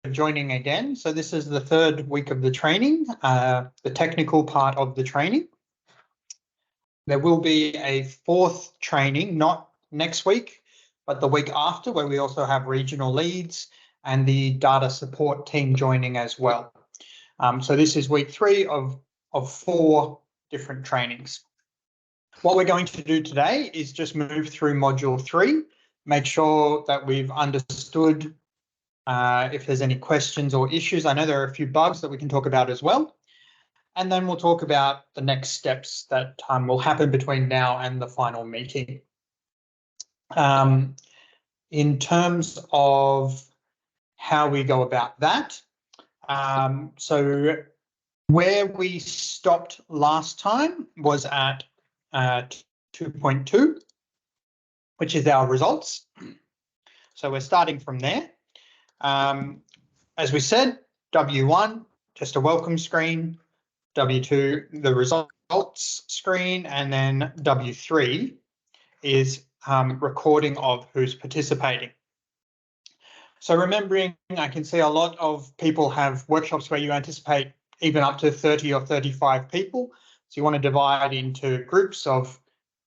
joining again. So this is the third week of the training, the technical part of the training. There will be a fourth training, not next week, but the week after, where we also have regional leads and the data support team joining as well. So this is week 3 of 4 different trainings. What we're going to do today is just move through module 3, make sure that we've understood if there's any questions or issues. I know there are a few bugs that we can talk about as well. And then we'll talk about the next steps that will happen between now and the final meeting. In terms of how we go about that, so where we stopped last time was at 2.2, which is our results. So we're starting from there. As we said, W1, just a welcome screen, W2, the results screen, and then W3 is recording of who's participating. So remembering, I can see a lot of people have workshops where you anticipate even up to 30 or 35 people. So you want to divide into groups of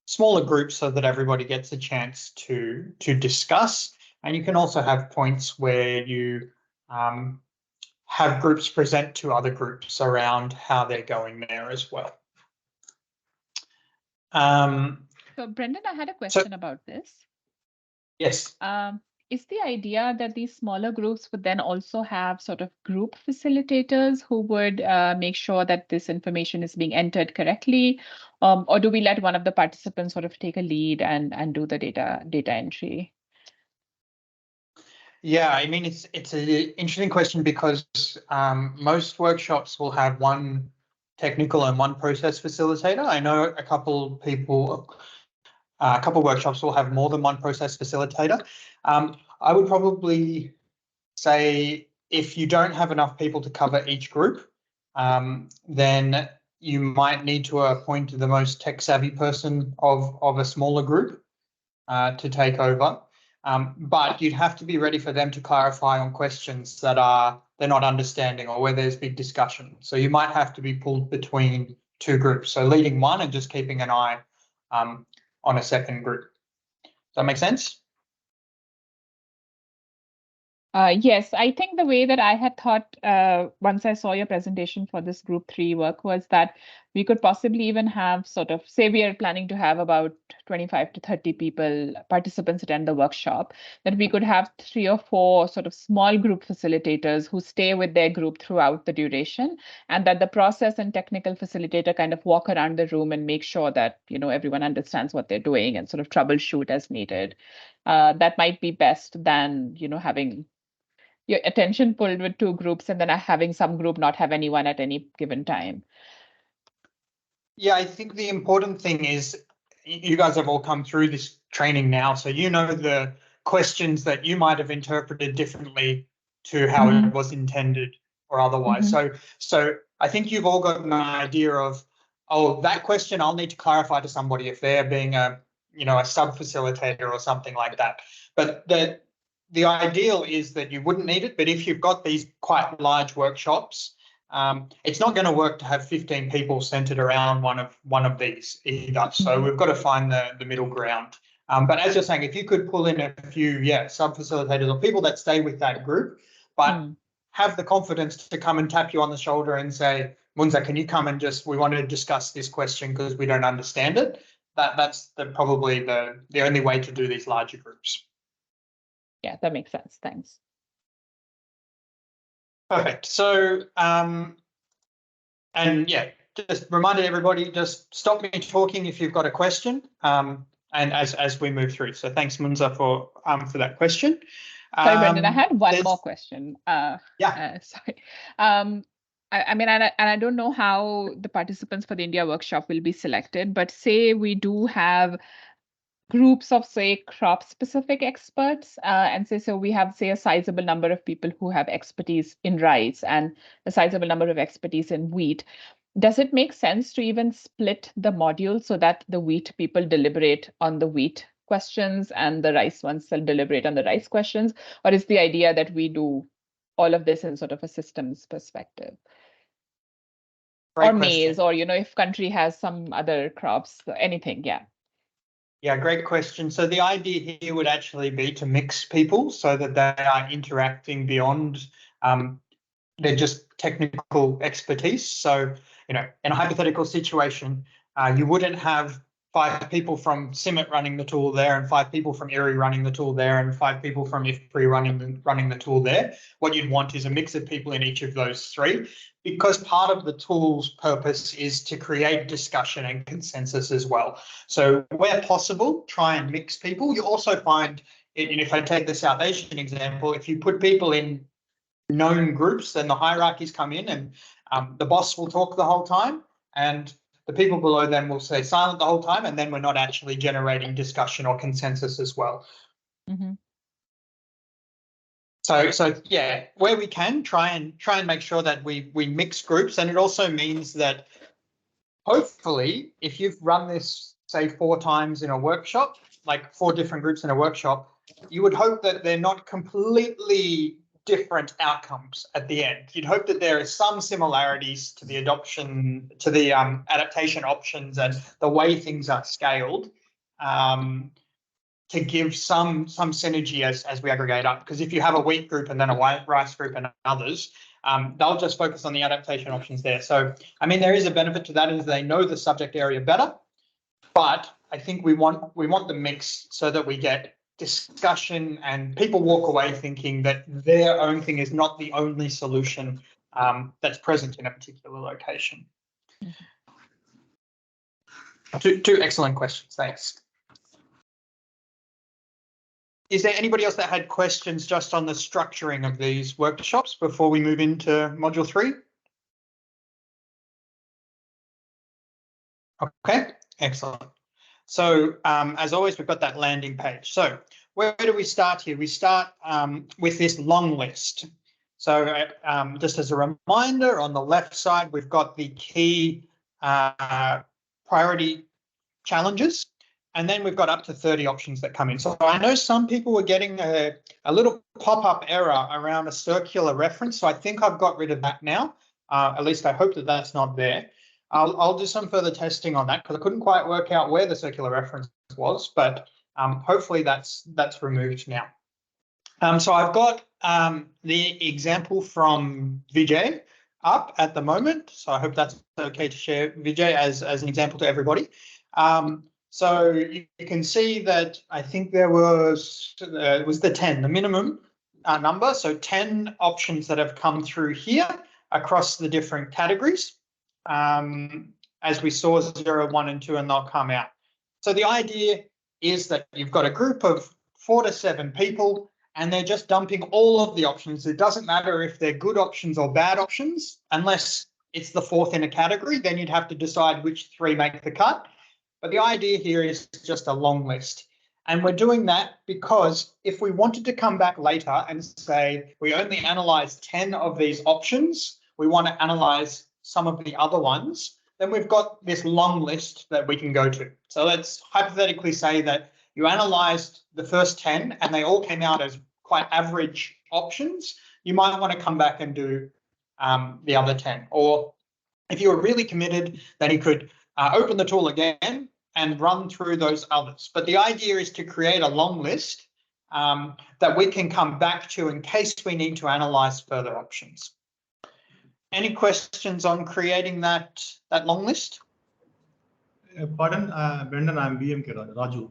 smaller groups so that everybody gets a chance to discuss. And you can also have points where you have groups present to other groups around how they're going there as well. So Brendan, I had a question about this. Yes. Is the idea that these smaller groups would then also have sort of group facilitators who would make sure that this information is being entered correctly? Or do we let one of the participants sort of take a lead and do the data entry? Yeah, I mean, it's an interesting question because most workshops will have one technical and one process facilitator. I know a couple workshops will have more than one process facilitator. I would probably say if you don't have enough people to cover each group, then you might need to appoint the most tech-savvy person of a smaller group to take over. But you'd have to be ready for them to clarify on questions that they're not understanding or where there's big discussion. So you might have to be pulled between 2 groups. So leading one and just keeping an eye on a second group. Does that make sense? Yes, I think the way that I had thought once I saw your presentation for this group 3 work was that we could possibly even have sort of, say we are planning to have about 25 to 30 participants attend the workshop, that we could have 3 or 4 sort of small group facilitators who stay with their group throughout the duration, and that the process and technical facilitator kind of walk around the room and make sure that, you know, everyone understands what they're doing and sort of troubleshoot as needed. That might be best than, you know, having your attention pulled with 2 groups and then having some group not have anyone at any given time. Yeah, I think the important thing is you guys have all come through this training now, so you know the questions that you might have interpreted differently to how it was intended or otherwise. So I think you've all got an idea of, oh, that question I'll need to clarify to somebody if they're being a sub-facilitator or something like that. But the ideal is that you wouldn't need it, but if you've got these quite large workshops, it's not going to work to have 15 people centered around one of these either. So we've got to find the middle ground. But as you're saying, if you could pull in a few, sub-facilitators or people that stay with that group, but have the confidence to come and tap you on the shoulder and say, Munza, can you come and we want to discuss this question because we don't understand it. That's probably the only way to do these larger groups. Yeah, that makes sense. Thanks. Perfect. So, just reminded everybody, just stop me talking if you've got a question, and as we move through. So thanks, Munza, for that question. Sorry, Brendan, I had one more question. Sorry. I mean, and I don't know how the participants for the India workshop will be selected, but say we do have groups of, say, crop-specific experts, and so we have, say, a sizable number of people who have expertise in rice and a sizable number of expertise in wheat. Does it make sense to even split the module so that the wheat people deliberate on the wheat questions and the rice ones will deliberate on the rice questions? Or is the idea that we do all of this in sort of a systems perspective. Great or question. maize, or if country has some other crops, anything, yeah. Yeah, great question. So the idea here would actually be to mix people so that they are interacting beyond their just technical expertise. So, in a hypothetical situation, you wouldn't have 5 people from CIMMIT running the tool there and 5 people from EiA running the tool there and 5 people from IFPRI running the tool there. What you'd want is a mix of people in each of those 3, because part of the tool's purpose is to create discussion and consensus as well. So where possible, try and mix people. You also find, if I take the South Asian example, if you put people in known groups, then the hierarchies come in and the boss will talk the whole time and the people below them will stay silent the whole time, and then we're not actually generating discussion or consensus as well. Mm-hmm. So yeah, where we can try and make sure that we mix groups, and it also means that hopefully if you've run this say 4 times in a workshop, like 4 different groups in a workshop, you would hope that they're not completely different outcomes at the end. You'd hope that there is some similarities to the adaptation options and the way things are scaled, to give some synergy as we aggregate up. Because if you have a wheat group and then a rice group and others, they'll just focus on the adaptation options there. So, I mean, there is a benefit to that, is they know the subject area better, but I think we want the mix so that we get discussion and people walk away thinking that their own thing is not the only solution that's present in a particular location. Mm-hmm. Two excellent questions, thanks. Is there anybody else that had questions just on the structuring of these workshops before we move into Module 3? Okay, excellent. So as always, we've got that landing page. So where do we start here? We start with this long list. So just as a reminder, on the left side, we've got the key priority challenges, and then we've got up to 30 options that come in. So I know some people were getting a little pop-up error around a circular reference. So I think I've got rid of that now. At least I hope that that's not there. I'll do some further testing on that because I couldn't quite work out where the circular reference was, but hopefully that's removed now. So I've got the example from Vijay up at the moment. So I hope that's okay to share Vijay as an example to everybody. So you can see that I think there was the 10, the minimum number. So 10 options that have come through here across the different categories. As we saw 0, 1, and 2, and they'll come out. So the idea is that you've got a group of 4 to 7 people, and they're just dumping all of the options. It doesn't matter if they're good options or bad options, unless it's the 4th in a category, then you'd have to decide which 3 make the cut. But the idea here is just a long list. And we're doing that because if we wanted to come back later and say we only analyzed 10 of these options, we want to analyze some of the other ones, then we've got this long list that we can go to. So let's hypothetically say that you analyzed the first 10 and they all came out as quite average options. You might want to come back and do the other 10. Or if you were really committed, then you could open the tool again and run through those others. But the idea is to create a long list that we can come back to in case we need to analyze further options. Any questions on creating that long list? Pardon, Brendan, I'm BMK Raju.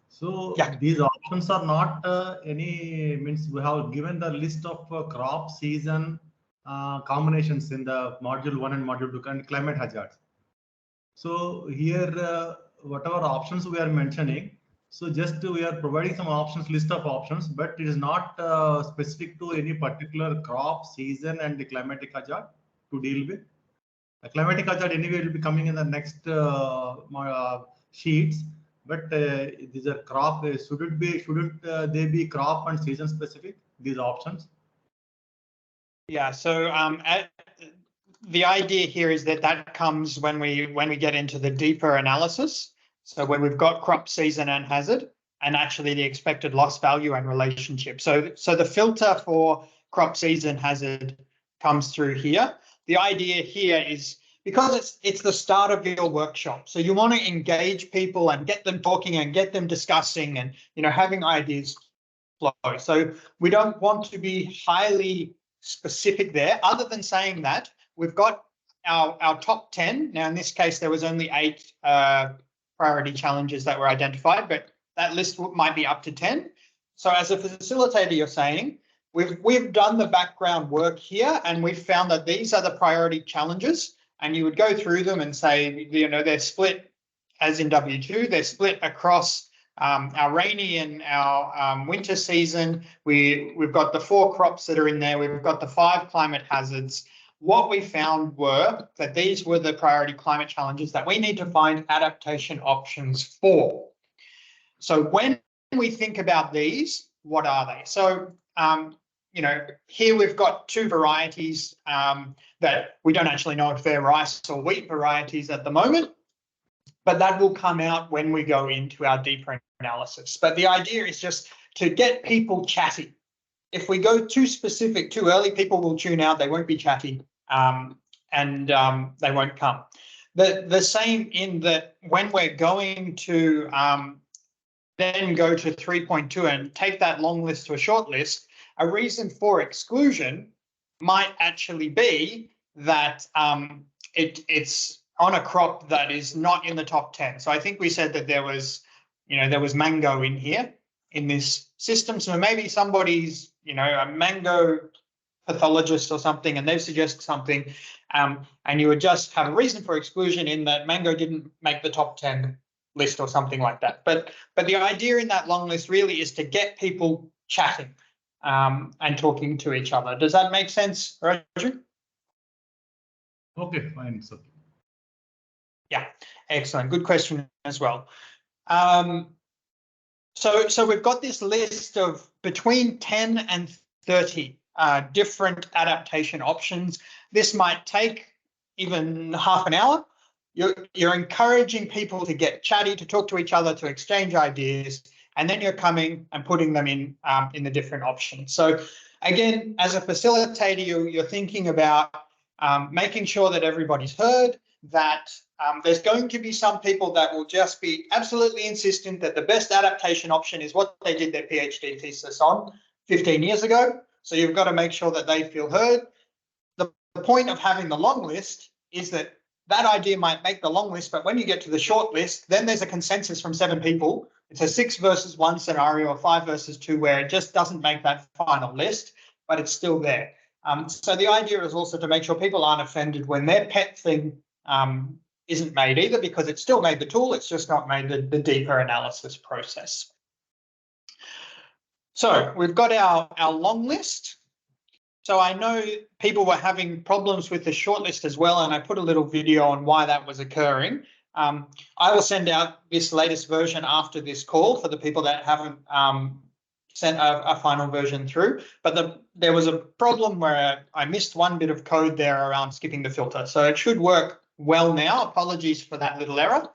So yeah. These options are not means we have given the list of crop season combinations in the module 1 and module 2 and climate hazards. So here, whatever options we are mentioning, so just we are providing some options, list of options, but it is not specific to any particular crop season and the climatic hazard to deal with. The climatic hazard anyway will be coming in the next sheets, but these are crop. Shouldn't they be crop and season specific? These options. Yeah. So the idea here is that comes when we get into the deeper analysis. So when we've got crop season and hazard, and actually the expected loss value and relationship. So the filter for crop season hazard comes through here. The idea here is, because it's the start of your workshop, so you want to engage people and get them talking and get them discussing and, you know, having ideas flow. So we don't want to be highly specific there, other than saying that we've got our top 10. Now, in this case, there was only 8 priority challenges that were identified, but that list might be up to 10. So as a facilitator, you're saying, we've done the background work here, and we've found that these are the priority challenges, and you would go through them and say, you know, they're split, as in W2, they're split across our rainy and our winter season. We've got the 4 crops that are in there. We've got the 5 climate hazards. What we found were that these were the priority climate challenges that we need to find adaptation options for. So when we think about these, what are they? So, you know, here we've got 2 varieties that we don't actually know if they're rice or wheat varieties at the moment, but that will come out when we go into our deeper analysis. But the idea is just to get people chatty. If we go too specific too early, people will tune out, they won't be chatty, and they won't come. The same in that when we're going to then go to 3.2 and take that long list to a short list, a reason for exclusion might actually be that it's on a crop that is not in the top 10. So I think we said that there was mango in here in this system. So maybe somebody's, you know, a mango pathologist or something, and they've suggested something, and you would just have a reason for exclusion in that mango didn't make the top 10 list or something like that. But the idea in that long list really is to get people chatting and talking to each other. Does that make sense, Roger? Okay, fine. So. Yeah, excellent. Good question as well. So we've got this list of between 10 and 30 different adaptation options. This might take even half an hour. You're encouraging people to get chatty, to talk to each other, to exchange ideas, and then you're coming and putting them in the different options. So again, as a facilitator, you're thinking about making sure that everybody's heard, that there's going to be some people that will just be absolutely insistent that the best adaptation option is what they did their PhD thesis on 15 years ago. So you've got to make sure that they feel heard. The point of having the long list is that idea might make the long list, but when you get to the short list, then there's a consensus from 7 people. It's a 6 versus 1 scenario or 5 versus 2 where it just doesn't make that final list, but it's still there. So the idea is also to make sure people aren't offended when their pet thing isn't made either, because it's still made the tool, it's just not made the deeper analysis process. So we've got our long list. So I know people were having problems with the shortlist as well, and I put a little video on why that was occurring. I will send out this latest version after this call for the people that haven't sent a final version through. But there was a problem where I missed one bit of code there around skipping the filter. So it should work well now. Apologies for that little error.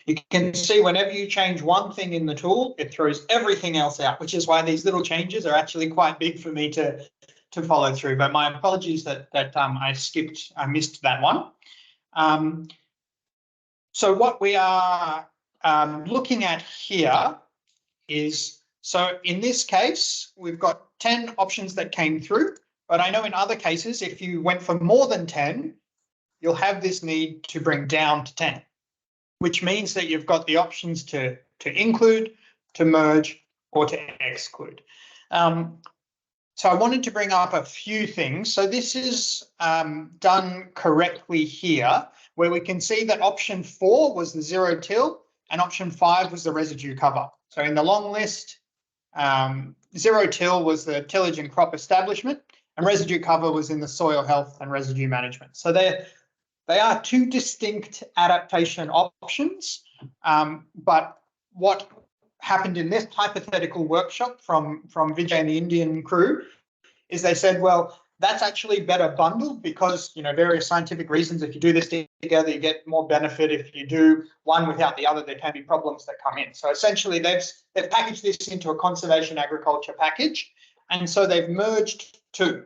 You can see whenever you change one thing in the tool, it throws everything else out, which is why these little changes are actually quite big for me to follow through. But my apologies that I missed that one. So what we are looking at here is, so in this case, we've got 10 options that came through, but I know in other cases, if you went for more than 10, you'll have this need to bring down to 10, which means that you've got the options to include, to merge, or to exclude. So I wanted to bring up a few things. So this is done correctly here, where we can see that option 4 was the zero till and option 5 was the residue cover. So in the long list, zero till was the tillage and crop establishment, and residue cover was in the soil health and residue management. So they are 2 distinct adaptation options, but what happened in this hypothetical workshop from Vijay and the Indian crew is they said, well, that's actually better bundled because, you know, various scientific reasons, if you do this together, you get more benefit. If you do one without the other, there can be problems that come in. So essentially they've packaged this into a conservation agriculture package. And so they've merged 2.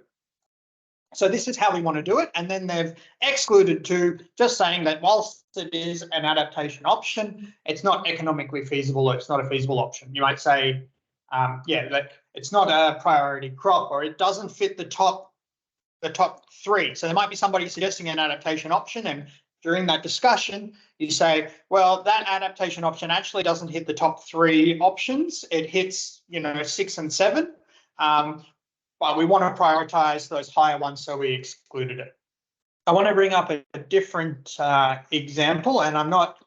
So this is how we want to do it. And then they've excluded 2, just saying that whilst it is an adaptation option, it's not economically feasible, or it's not a feasible option. You might say, yeah, that it's not a priority crop, or it doesn't fit the top 3. So there might be somebody suggesting an adaptation option, and during that discussion, you say, well, that adaptation option actually doesn't hit the top 3 options. It hits, 6 and 7. But we want to prioritize those higher ones, so we excluded it. I want to bring up a different example, and I'm not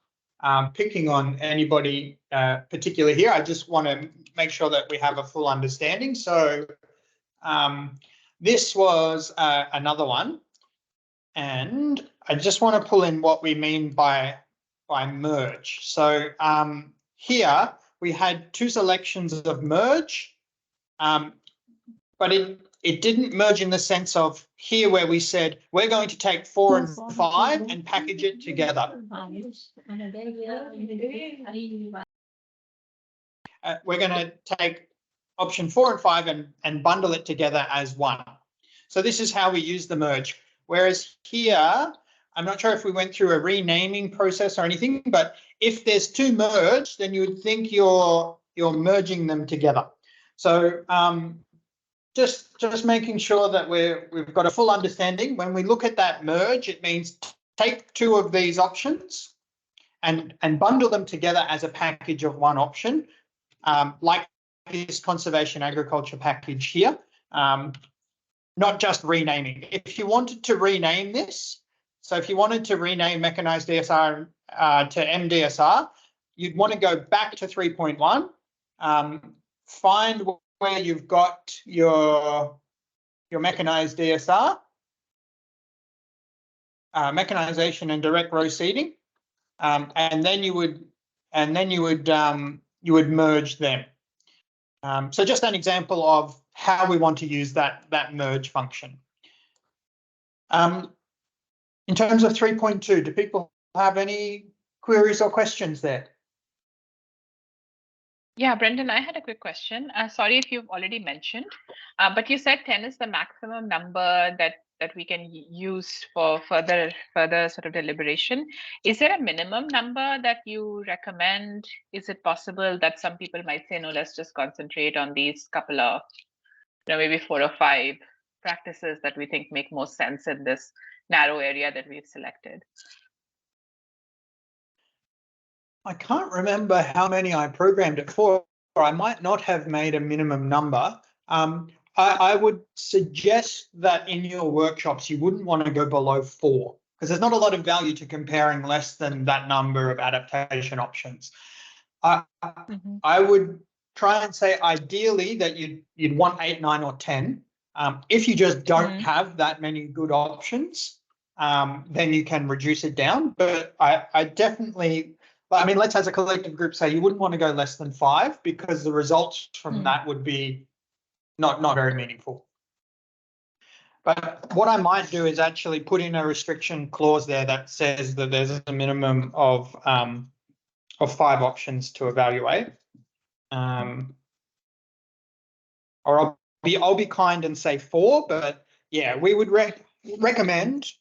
picking on anybody particular here. I just want to make sure that we have a full understanding. So this was another one, and I just want to pull in what we mean by merge. So here we had 2 selections of merge, but it didn't merge in the sense of here where we said we're going to take 4 and 5 and package it together. We're going to take option 4 and 5 and bundle it together as one. So this is how we use the merge. Whereas here, I'm not sure if we went through a renaming process or anything, but if there's 2 merged, then you would think you're merging them together. So just making sure that we've got a full understanding. When we look at that merge, it means take 2 of these options and bundle them together as a package of one option, like this conservation agriculture package here, not just renaming. If you wanted to rename this, so if you wanted to rename mechanized DSR to MDSR, you'd want to go back to 3.1, find where you've got your mechanized DSR, mechanization and direct row seeding, and then you would merge them. So just an example of how we want to use that merge function. In terms of 3.2, do people have any queries or questions there? Yeah, Brendan, I had a quick question. Sorry if you've already mentioned, but you said 10 is the maximum number that we can use for further sort of deliberation. Is there a minimum number that you recommend? Is it possible that some people might say, no, let's just concentrate on these couple of, maybe 4 or 5 practices that we think make most sense in this narrow area that we've selected? I can't remember how many I programmed it for. I might not have made a minimum number. I would suggest that in your workshops, you wouldn't want to go below 4, because there's not a lot of value to comparing less than that number of adaptation options. I would try and say ideally that you'd want 8, 9, or 10. If you just don't have that many good options, then you can reduce it down. But I definitely, I mean, let's as a collective group say you wouldn't want to go less than 5, because the results from that would be not very meaningful. But what I might do is actually put in a restriction clause there that says that there's a minimum of 5 options to evaluate. Or I'll be kind and say 4, but yeah, we would recommend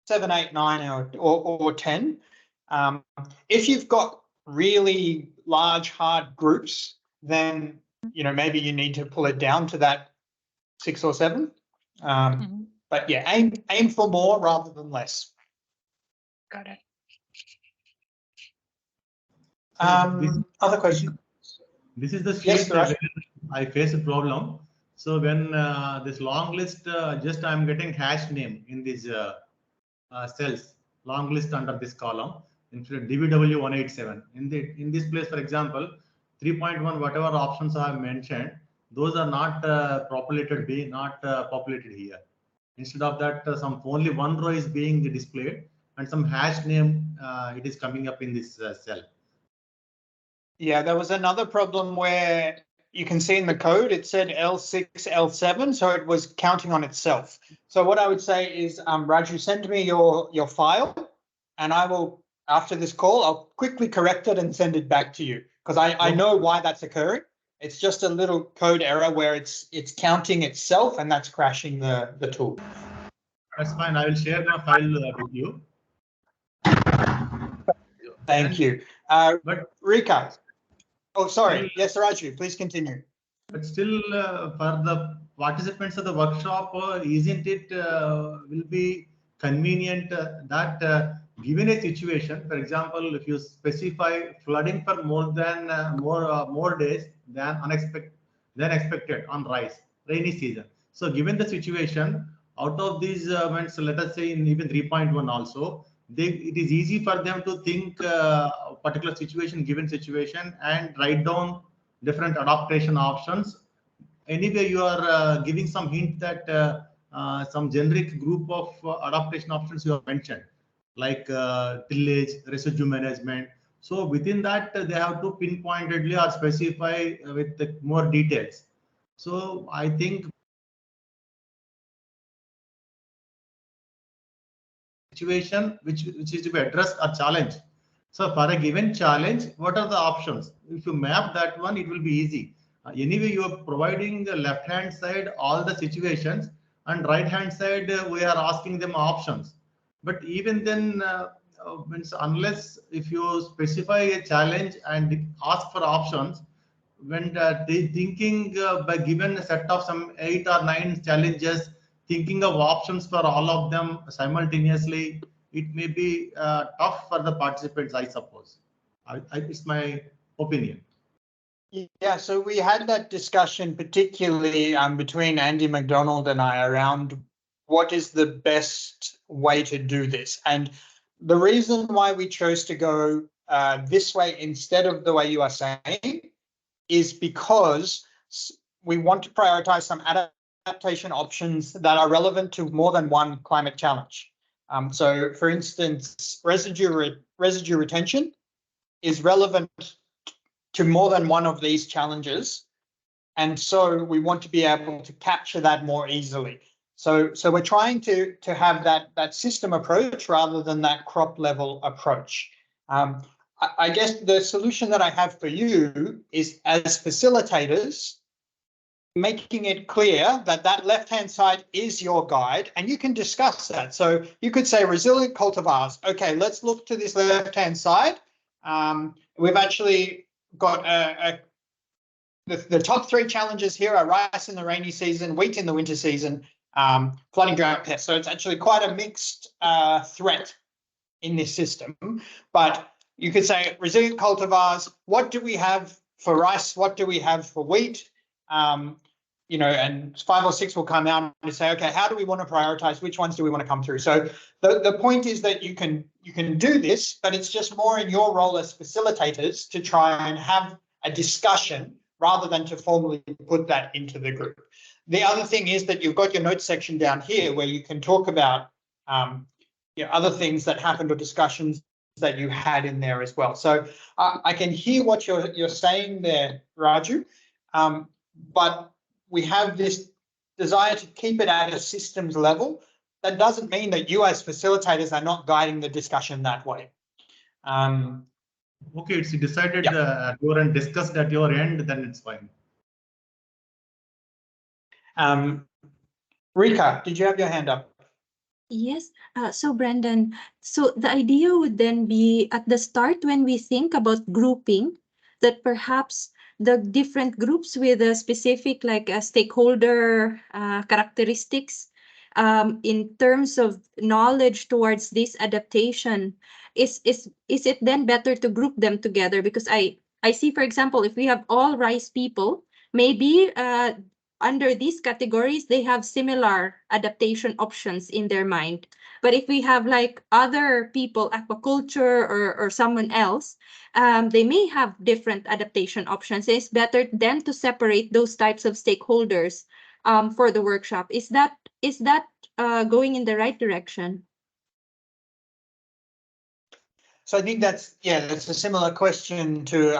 7, 8, 9, or 10. If you've got really large, hard groups, then maybe you need to pull it down to that 6 or 7. But yeah, aim for more rather than less. Got it. Other question? This is the sheet Yes, where I face a problem. So when this long list, just I'm getting hash name in these cells, long list under this column, instead DBW187. In this place, for example, 3.1, whatever options I have mentioned, those are not populated here. Instead of that, only one row is being displayed, and some hash name it is coming up in this cell. Yeah, there was another problem where you can see in the code it said L6, L7, so it was counting on itself. So what I would say is, Raju, send me your file, and I will, after this call, I'll quickly correct it and send it back to you, because I know why that's occurring. It's just a little code error where it's counting itself and that's crashing the tool. That's fine. I will share my file with you. Thank you. But Rika. Oh, sorry. Yes, Raju, please continue. But still, for the participants of the workshop, isn't it will be convenient that given a situation, for example, if you specify flooding for more than more days than expected on rainy season. So given the situation, out of these events, let us say in even 3.1 also, it is easy for them to think particular situation, given situation, and write down different adaptation options. Anyway, you are giving some hint that some generic group of adaptation options you have mentioned, like tillage, residue management. So within that, they have to pinpointedly or specify with more details. So I think situation which is to be addressed or challenged. So for a given challenge, what are the options? If you map that one, it will be easy. Anyway, you are providing the left hand side all the situations, and right hand side we are asking them options. But even then, unless if you specify a challenge and ask for options, when they thinking by given a set of some 8 or 9 challenges, thinking of options for all of them simultaneously, it may be tough for the participants, I suppose. It's my opinion. Yeah, so we had that discussion particularly between Andy McDonald and I around what is the best way to do this. And the reason why we chose to go this way instead of the way you are saying is because we want to prioritize some adaptation options that are relevant to more than one climate challenge. So, for instance, residue retention is relevant to more than one of these challenges. And so we want to be able to capture that more easily. So we're trying to have that system approach rather than that crop level approach. I guess the solution that I have for you is, as facilitators, making it clear that that left-hand side is your guide, and you can discuss that. So you could say resilient cultivars. Okay, let's look to this left-hand side. We've actually got the top 3 challenges here are rice in the rainy season, wheat in the winter season, flooding, drought, pests. So it's actually quite a mixed threat in this system. But you could say resilient cultivars, what do we have for rice? What do we have for wheat? You know, and 5 or 6 will come out and say, okay, how do we want to prioritize? Which ones do we want to come through? So the point is that you can do this, but it's just more in your role as facilitators to try and have a discussion rather than to formally put that into the group. The other thing is that you've got your notes section down here where you can talk about other things that happened or discussions that you had in there as well. So I can hear what you're saying there, Raju, but we have this desire to keep it at a systems level. That doesn't mean that you as facilitators are not guiding the discussion that way. Okay, it's decided at your end, discussed at your end, then it's fine. Rika, did you have your hand up? Yes. So Brendan, so the idea would then be at the start when we think about grouping, that perhaps the different groups with a specific like a stakeholder characteristics in terms of knowledge towards this adaptation, is it then better to group them together? Because I see, for example, if we have all rice people, maybe under these categories, they have similar adaptation options in their mind. But if we have like other people, aquaculture or someone else, they may have different adaptation options. It's better then to separate those types of stakeholders for the workshop. Is that going in the right direction? So I think that's a similar question to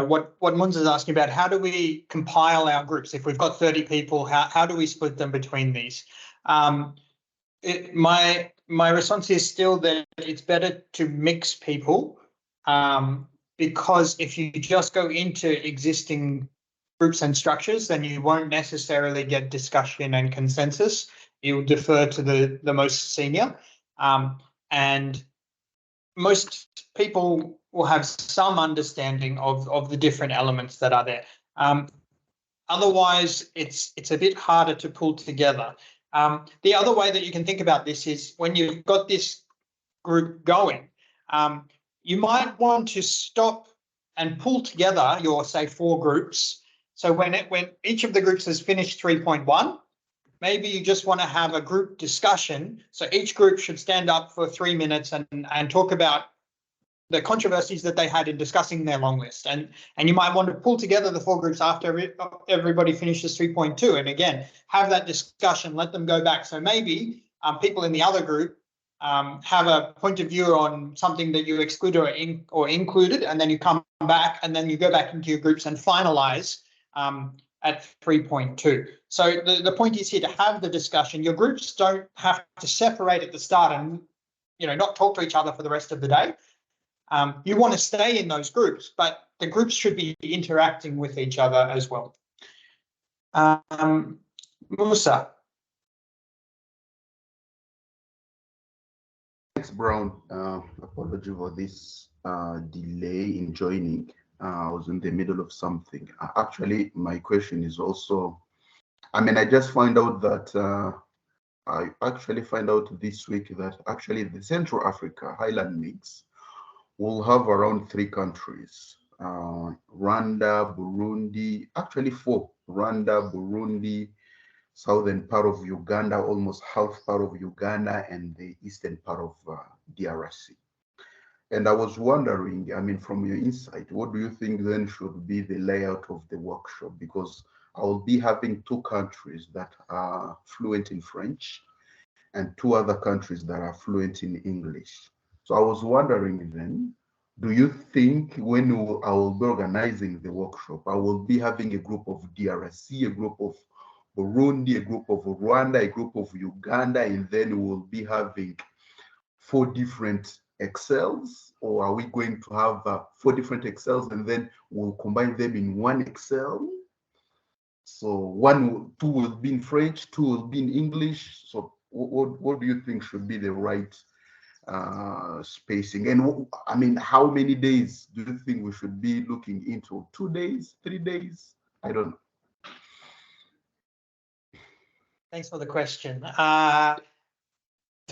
what Munz is asking about. How do we compile our groups? If we've got 30 people, how do we split them between these? My response is still that it's better to mix people because if you just go into existing groups and structures, then you won't necessarily get discussion and consensus. You'll defer to the most senior. And most people will have some understanding of the different elements that are there. Otherwise, it's a bit harder to pull together. The other way that you can think about this is when you've got this group going, you might want to stop and pull together your, say, 4 groups. So when each of the groups has finished 3.1, maybe you just want to have a group discussion. So each group should stand up for 3 minutes and talk about the controversies that they had in discussing their long list. And you might want to pull together the 4 groups after everybody finishes 3.2. And again, have that discussion, let them go back. So maybe people in the other group have a point of view on something that you excluded or included, and then you come back and then you go back into your groups and finalize at 3.2. So the point is here to have the discussion. Your groups don't have to separate at the start and not talk to each other for the rest of the day. You want to stay in those groups, but the groups should be interacting with each other as well. Musa. Thanks, Brown. Apology for this delay in joining. I was in the middle of something. Actually, my question is also, I just find out that I actually find out this week that actually the Central Africa Highland Mix will have around 3 countries, Rwanda, Burundi, actually 4, Rwanda, Burundi, southern part of Uganda, almost half part of Uganda, and the eastern part of DRC. And I was wondering, from your insight, what do you think then should be the layout of the workshop? Because I will be having 2 countries that are fluent in French and 2 other countries that are fluent in English. So I was wondering then, do you think when I will be organizing the workshop, I will be having a group of DRC, a group of Burundi, a group of Rwanda, a group of Uganda, and then we'll be having 4 different Excels? Or are we going to have 4 different Excels and then we'll combine them in 1 Excel? So 2 will be in French, 2 will be in English. So what do you think should be the right spacing? And how many days do you think we should be looking into? 2 days, 3 days? I don't know. Thanks for the question. The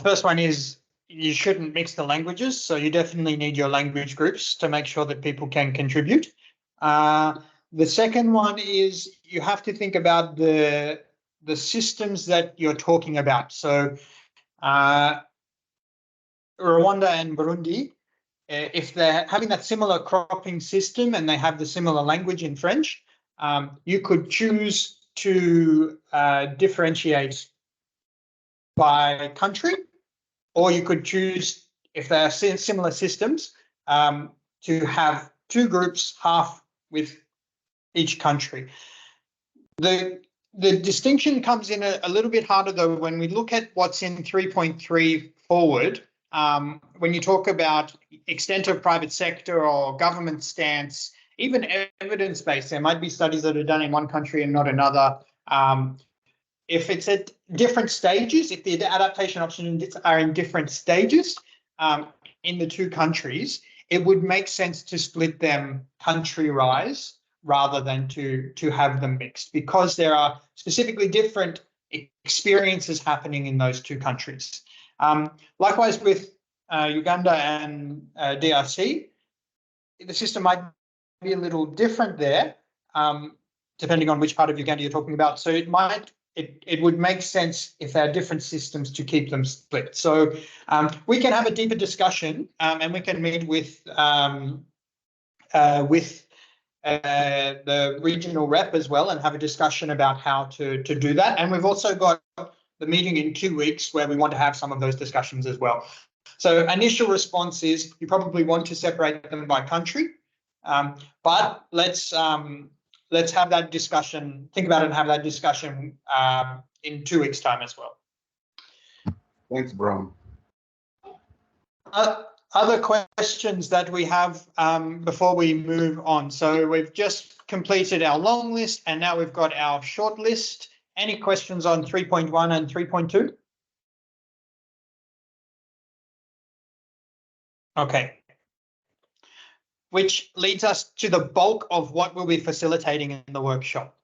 first one is you shouldn't mix the languages. So you definitely need your language groups to make sure that people can contribute. The second one is you have to think about the systems that you're talking about. So Rwanda and Burundi, if they're having that similar cropping system and they have the similar language in French, you could choose to differentiate by country, or you could choose, if they are similar systems, to have 2 groups, half with each country. The distinction comes in a little bit harder though when we look at what's in 3.3 forward. When you talk about extent of private sector or government stance, even evidence-based, there might be studies that are done in one country and not another. If it's at different stages, if the adaptation options are in different stages in the 2 countries, it would make sense to split them country-wise rather than to have them mixed, because there are specifically different experiences happening in those 2 countries. Likewise with Uganda and DRC, the system might be a little different there, depending on which part of Uganda you're talking about. So it would make sense if there are different systems to keep them split. So we can have a deeper discussion and we can meet with the regional rep as well and have a discussion about how to do that. And we've also got the meeting in 2 weeks where we want to have some of those discussions as well. So initial response is you probably want to separate them by country, but let's have that discussion, think about it and have that discussion in 2 weeks' time as well. Thanks, Brown. Other questions that we have before we move on. So we've just completed our long list, and now we've got our short list. Any questions on 3.1 and 3.2? Okay. Which leads us to the bulk of what we'll be facilitating in the workshop.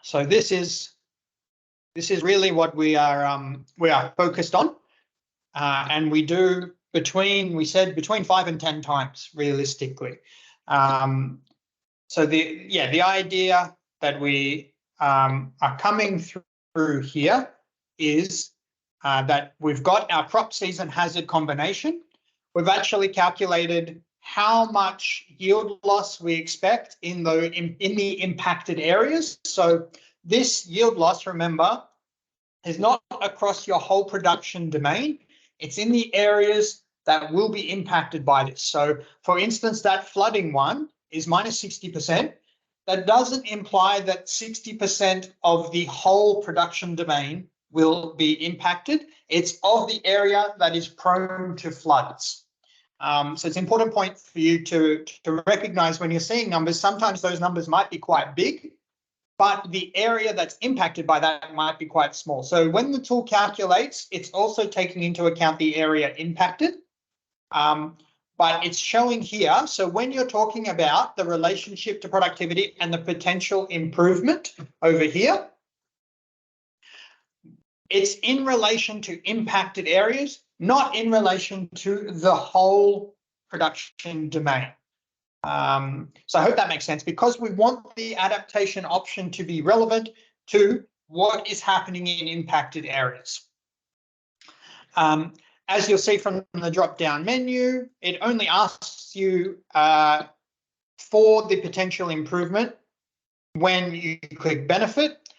So this is really what we are focused on, and we do between 5 and 10 times realistically. So the idea that we are coming through here is that we've got our crop season hazard combination. We've actually calculated how much yield loss we expect in the impacted areas. So this yield loss, remember, is not across your whole production domain. It's in the areas that will be impacted by this. So for instance, that flooding one is minus 60%. That doesn't imply that 60% of the whole production domain will be impacted. It's of the area that is prone to floods. So it's an important point for you to recognize when you're seeing numbers. Sometimes those numbers might be quite big, but the area that's impacted by that might be quite small. So when the tool calculates, it's also taking into account the area impacted, but it's showing here. So when you're talking about the relationship to productivity and the potential improvement over here, it's in relation to impacted areas, not in relation to the whole production domain. So I hope that makes sense, because we want the adaptation option to be relevant to what is happening in impacted areas. As you'll see from the drop-down menu, it only asks you for the potential improvement when you click benefit.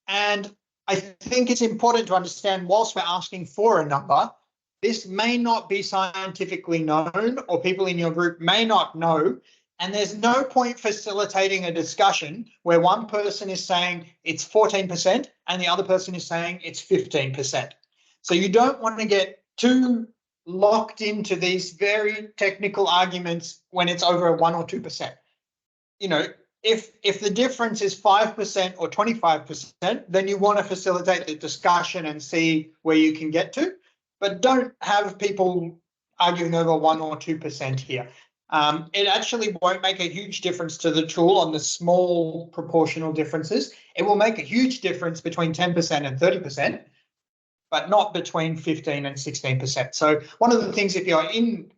And I think it's important to understand, whilst we're asking for a number, this may not be scientifically known, or people in your group may not know, and there's no point facilitating a discussion where one person is saying it's 14% and the other person is saying it's 15%. So you don't want to get too locked into these very technical arguments when it's over 1 or 2%. You know, if the difference is 5% or 25%, then you want to facilitate the discussion and see where you can get to, but don't have people arguing over 1 or 2% here. It actually won't make a huge difference to the tool on the small proportional differences. It will make a huge difference between 10% and 30%, but not between 15 and 16%. So one of the things, if you're in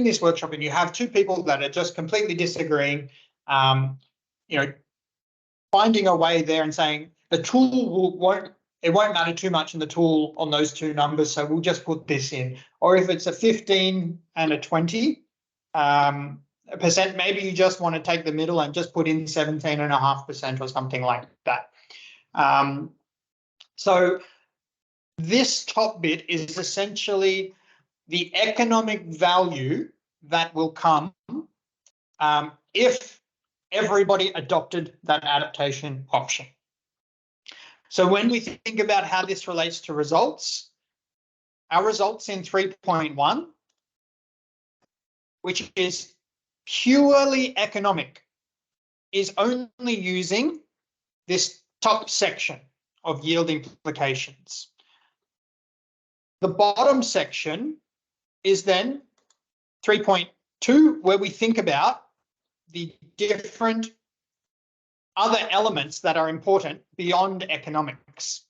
this workshop and you have two people that are just completely disagreeing, you know, finding a way there and saying the tool won't matter too much in the tool on those two numbers, so we'll just put this in. Or if it's a 15 and a 20%, maybe you just want to take the middle and just put in 17.5% or something like that. So this top bit is essentially the economic value that will come if everybody adopted that adaptation option. So when we think about how this relates to results, our results in 3.1, which is purely economic, is only using this top section of yield implications. The bottom section is then 3.2, where we think about the different other elements that are important beyond economics.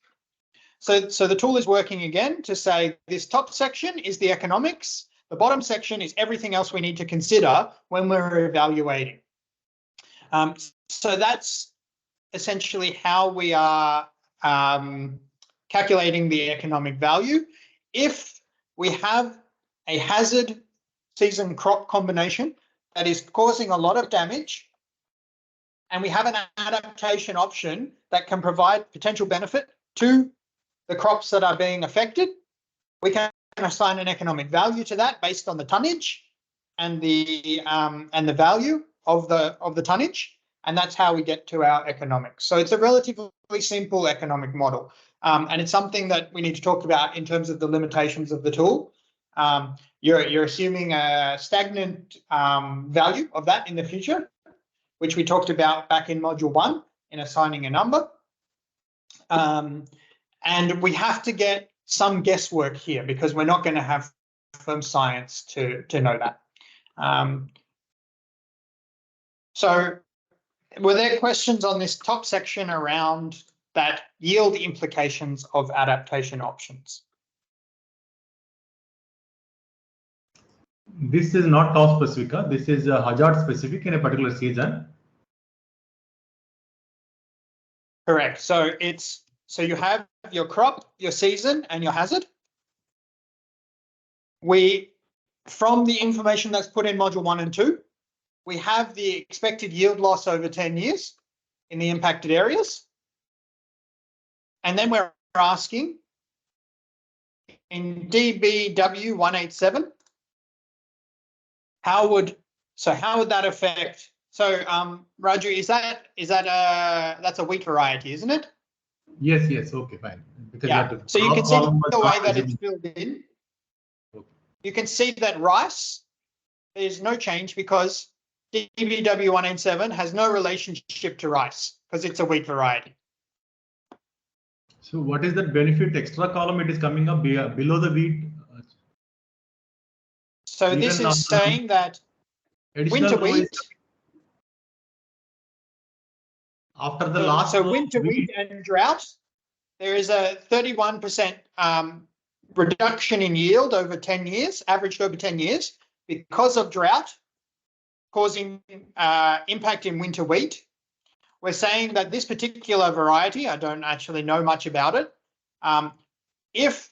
So the tool is working again to say this top section is the economics, the bottom section is everything else we need to consider when we're evaluating. So that's essentially how we are calculating the economic value. If we have a hazard season crop combination that is causing a lot of damage, and we have an adaptation option that can provide potential benefit to the crops that are being affected, we can assign an economic value to that based on the tonnage and the value of the tonnage, and that's how we get to our economics. So it's a relatively simple economic model, and it's something that we need to talk about in terms of the limitations of the tool. You're assuming a stagnant value of that in the future. which we talked about back in module 1 in assigning a number. And we have to get some guesswork here because we're not going to have firm science to know that. So were there questions on this top section around that yield implications of adaptation options? This is not crop specific. This is hazard specific in a particular season. Correct. So you have your crop, your season, and your hazard. From the information that's put in module 1 and 2, we have the expected yield loss over 10 years in the impacted areas. And then we're asking in DBW 187, how would that affect? So Raju, that's a wheat variety, isn't it? Yes. Okay, fine. Because yeah. So you can see the way that it's filled in. Okay. You can see that rice, there's no change because DBW 187 has no relationship to rice because it's a wheat variety. So what is the benefit? Extra column, it is coming up below the wheat. So this is saying that winter wheat. After the last. So winter wheat and drought, there is a 31% reduction in yield over 10 years, averaged over 10 years, because of drought causing impact in winter wheat. We're saying that this particular variety, I don't actually know much about it. If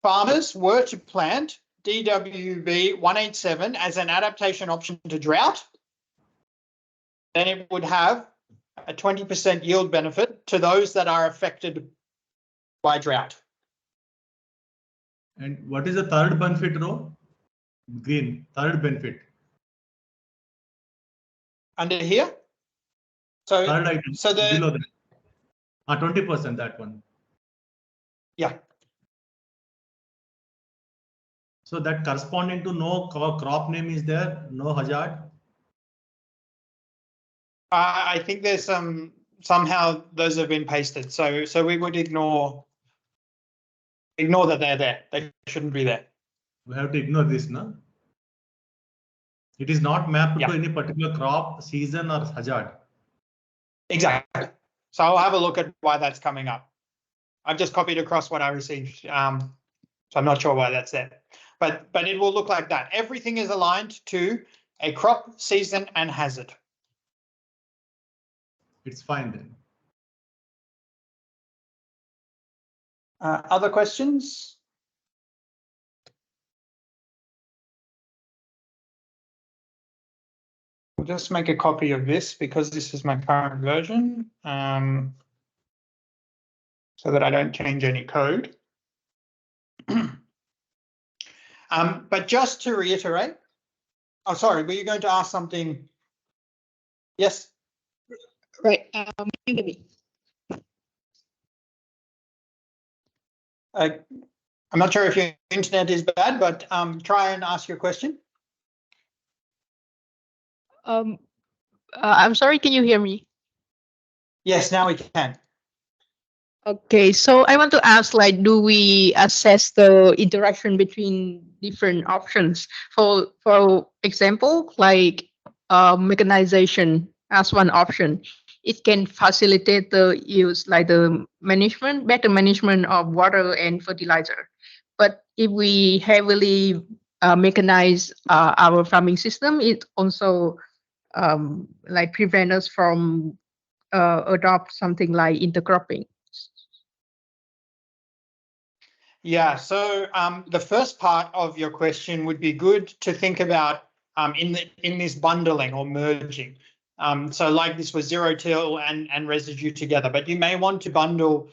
farmers were to plant DWB 187 as an adaptation option to drought, then it would have a 20% yield benefit to those that are affected by drought. And what is the third benefit row? Green, third benefit. Under here? So, third item, so below that. 20%, that one. Yeah. So that corresponding to no crop name is there, no hazard. I think there's somehow those have been pasted. So we would ignore that they're there. They shouldn't be there. We have to ignore this, no? It is not mapped to any particular crop, season, or hazard. Exactly. So I'll have a look at why that's coming up. I've just copied across what I received. So I'm not sure why that's there. But it will look like that. Everything is aligned to a crop, season, and hazard. It's fine then. Other questions? We'll just make a copy of this because this is my current version, so that I don't change any code. But just to reiterate, oh, sorry, were you going to ask something? Yes. Right. Maybe. I'm not sure if your internet is bad, but try and ask your question. I'm sorry, can you hear me? Yes, now we can. Okay, so I want to ask, like, do we assess the interaction between different options? For example, like mechanization as one option, it can facilitate the use, like the better management of water and fertilizer. But if we heavily mechanize our farming system, it also like prevent us from adopt something like intercropping. Yeah, so the first part of your question would be good to think about in this bundling or merging. So like this was zero till and residue together, but you may want to bundle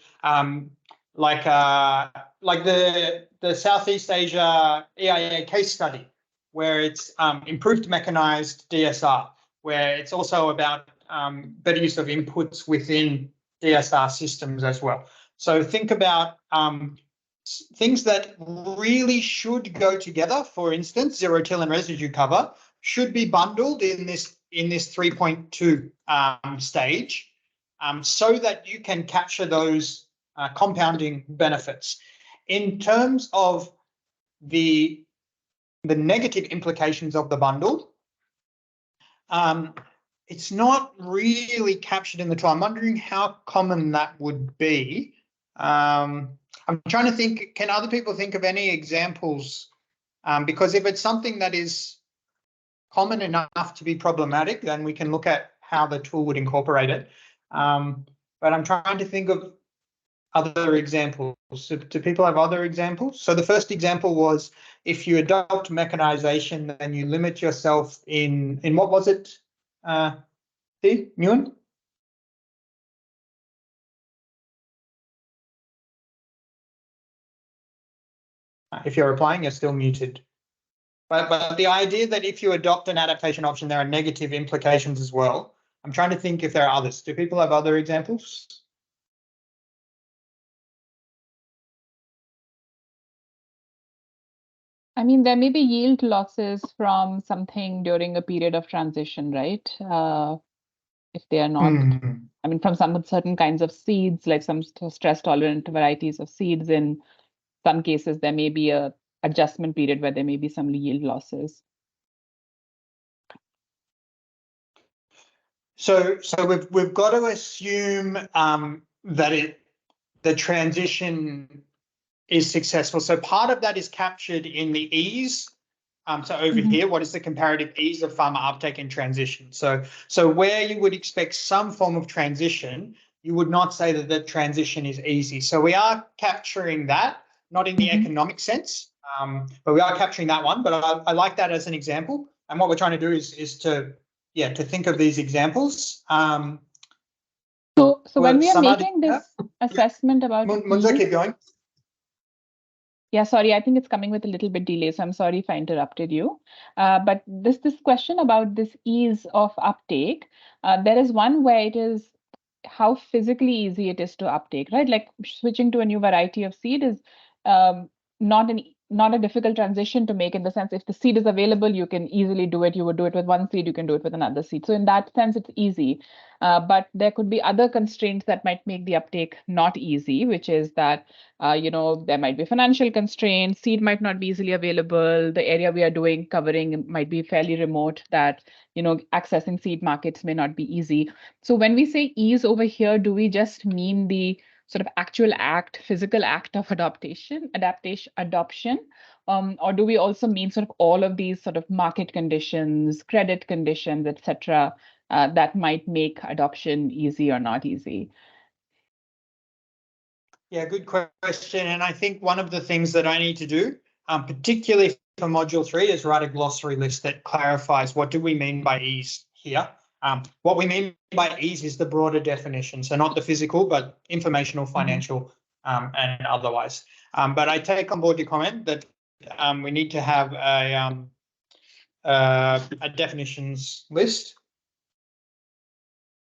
like the Southeast Asia EiA case study, where it's improved mechanized DSR, where it's also about better use of inputs within DSR systems as well. So think about things that really should go together. For instance, zero till and residue cover should be bundled in in this 3.2 stage so that you can capture those compounding benefits. In terms of the negative implications of the bundle, it's not really captured in the tool. I'm wondering how common that would be. I'm trying to think, can other people think of any examples? Because if it's something that is common enough to be problematic, then we can look at how the tool would incorporate it. But I'm trying to think of other examples. So, do people have other examples? So the first example was if you adopt mechanization, then you limit yourself in what was it, Nguyen? If you're replying, you're still muted. But the idea that if you adopt an adaptation option, there are negative implications as well. I'm trying to think if there are others. Do people have other examples? I mean, there may be yield losses from something during a period of transition, right? If they are not, I mean, from some certain kinds of seeds, like some stress tolerant varieties of seeds, in some cases, there may be a adjustment period where there may be some yield losses. So we've got to assume that the transition is successful. So part of that is captured in the ease. So over here, what is the comparative ease of farmer uptake and transition? So where you would expect some form of transition, you would not say that the transition is easy. So we are capturing that, not in the economic sense, but we are capturing that one. But I like that as an example. And what we're trying to do is to think of these examples. So when we are making this assessment about Munza, keep going. Yeah, sorry, I think it's coming with a little bit delay, so I'm sorry if I interrupted you. But this question about this ease of uptake, there is one where it is how physically easy it is to uptake, right? Like switching to a new variety of seed is not a difficult transition to make, in the sense if the seed is available, you can easily do it. You would do it with one seed, you can do it with another seed. So in that sense, it's easy. But there could be other constraints that might make the uptake not easy, which is that there might be financial constraints, seed might not be easily available, the area we are covering might be fairly remote, that accessing seed markets may not be easy. So when we say ease over here, do we just mean the sort of actual physical act of adoption, or do we also mean sort of all of these sort of market conditions, credit conditions, etc., that might make adoption easy or not easy? Yeah, good question. And I think one of the things that I need to do, particularly for Module 3, is write a glossary list that clarifies what do we mean by ease here. What we mean by ease is the broader definition, so not the physical, but informational, financial, and otherwise. But I take on board your comment that we need to have a definitions list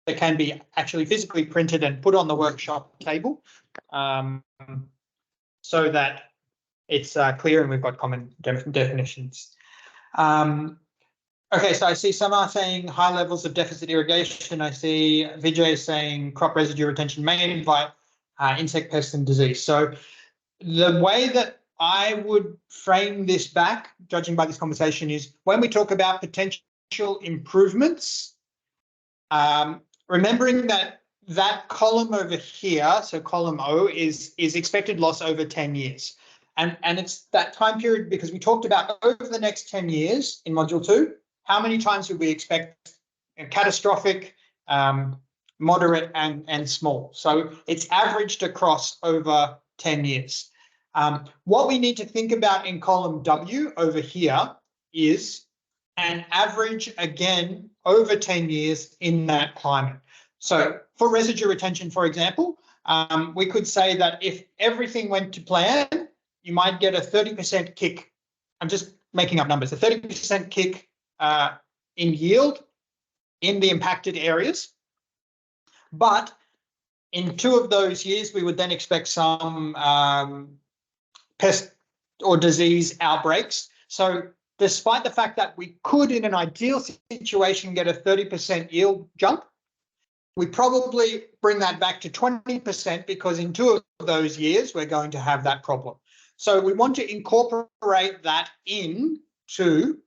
that can be actually physically printed and put on the workshop table, so that it's clear and we've got common definitions. Okay, so I see some are saying high levels of deficit irrigation. I see Vijay saying crop residue retention may invite insect pest and disease. So the way that I would frame this back, judging by this conversation, is when we talk about potential improvements, remembering that column over here, so column O, is expected loss over 10 years. And it's that time period because we talked about over the next 10 years in Module 2, how many times would we expect catastrophic, moderate, and small? So it's averaged across over 10 years. What we need to think about in column W over here is an average, again, over 10 years in that climate. So for residue retention, for example, we could say that if everything went to plan, you might get a 30% kick. I'm just making up numbers, a 30% kick in yield in the impacted areas. But in 2 of those years, we would then expect some pest or disease outbreaks. So despite the fact that we could, in an ideal situation, get a 30% yield jump, we probably bring that back to 20% because in 2 of those years, we're going to have that problem. So we want to incorporate that into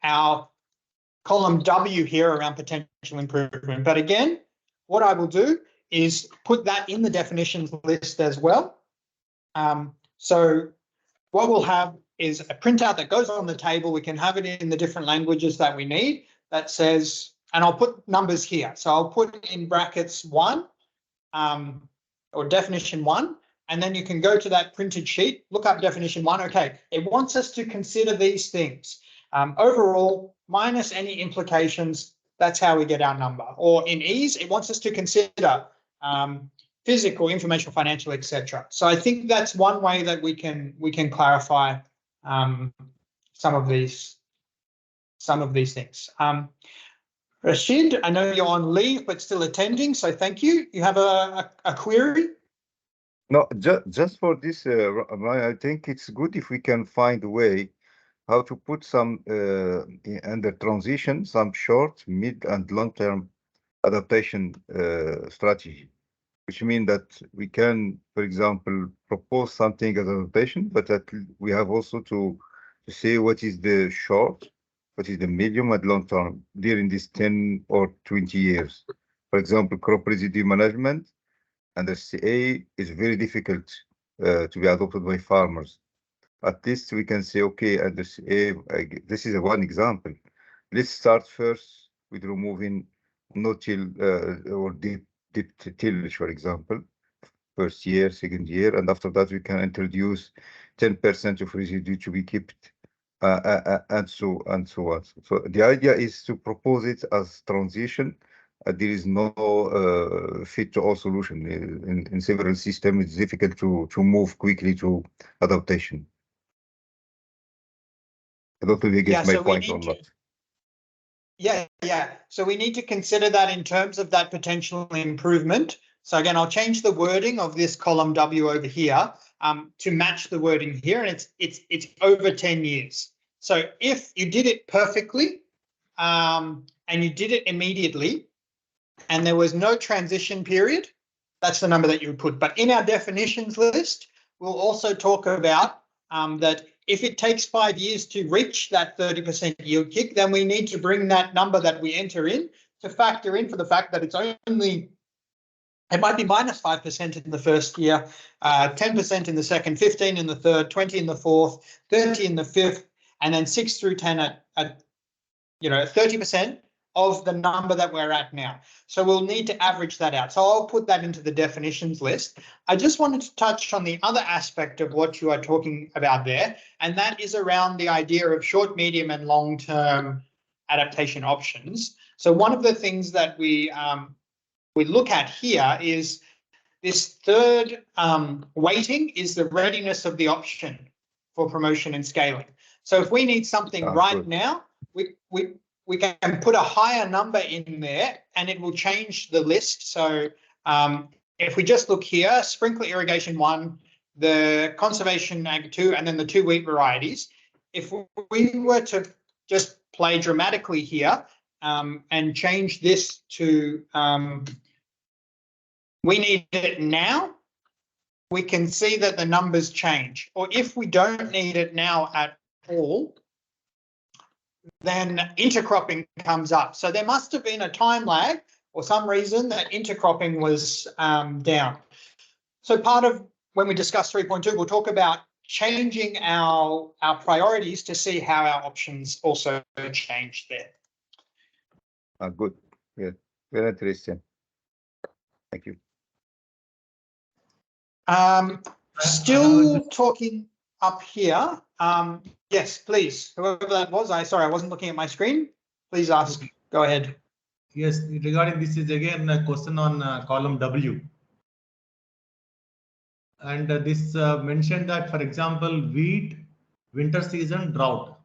our column W here around potential improvement. But again, what I will do is put that in the definitions list as well. So what we'll have is a printout that goes on the table. We can have it in the different languages that we need that says, and I'll put numbers here. So I'll put in brackets 1 or definition 1, and then you can go to that printed sheet, look up definition 1. Okay, it wants us to consider these things. Overall, minus any implications, that's how we get our number. Or in EiS, it wants us to consider physical, informational, financial, etc. So I think that's one way that we can clarify some of these things. Rashid, I know you're on leave but still attending, so thank you. You have a query? No, just for this, I think it's good if we can find a way how to put some under transition, some short, mid, and long-term adaptation strategy, which means that we can, for example, propose something as adaptation, but that we have also to say what is the short, what is the medium and long term during these 10 or 20 years. For example, crop residue management under CA is very difficult to be adopted by farmers. At least we can say, okay, under CA, this is one example. Let's start first with removing no-till or deep tillage, for example, first year, second year, and after that we can introduce 10% of residue to be kept, and so on. So the idea is to propose it as transition. There is no fit-to-all solution. In several systems, it's difficult to move quickly to adaptation. I don't know if you get my point or not. Yeah. So we need to consider that in terms of that potential improvement. So again, I'll change the wording of this column W over here to match the wording here, and it's over 10 years. So if you did it perfectly and you did it immediately and there was no transition period, that's the number that you would put. But in our definitions list, we'll also talk about that if it takes 5 years to reach that 30% yield kick, then we need to bring that number that we enter in to factor in for the fact that it's only, it might be minus 5% in the first year, 10% in the second, 15 in the third, 20 in the fourth, 30 in the fifth, and then 6 through 10 at 30% of the number that we're at now. So we'll need to average that out. So I'll put that into the definitions list. I just wanted to touch on the other aspect of what you are talking about there, and that is around the idea of short, medium, and long-term adaptation options. So one of the things that we look at here is this third weighting is the readiness of the option for promotion and scaling. So if we need something right now, we can put a higher number in there and it will change the list. So if we just look here, sprinkler irrigation 1, the conservation ag 2, and then the 2 wheat varieties, if we were to just play dramatically here and change this to we need it now, we can see that the numbers change. Or if we don't need it now at all, then intercropping comes up. So there must have been a time lag or some reason that intercropping was down. So part of when we discuss 3.2, we'll talk about changing our priorities to see how our options also change there. Good. Yeah. Very interesting. Thank you. Still talking up here. Yes, please. Whoever that was, sorry, I wasn't looking at my screen. Please ask. Go ahead. Yes, regarding this is again a question on column W. And this mentioned that, for example, wheat winter season drought.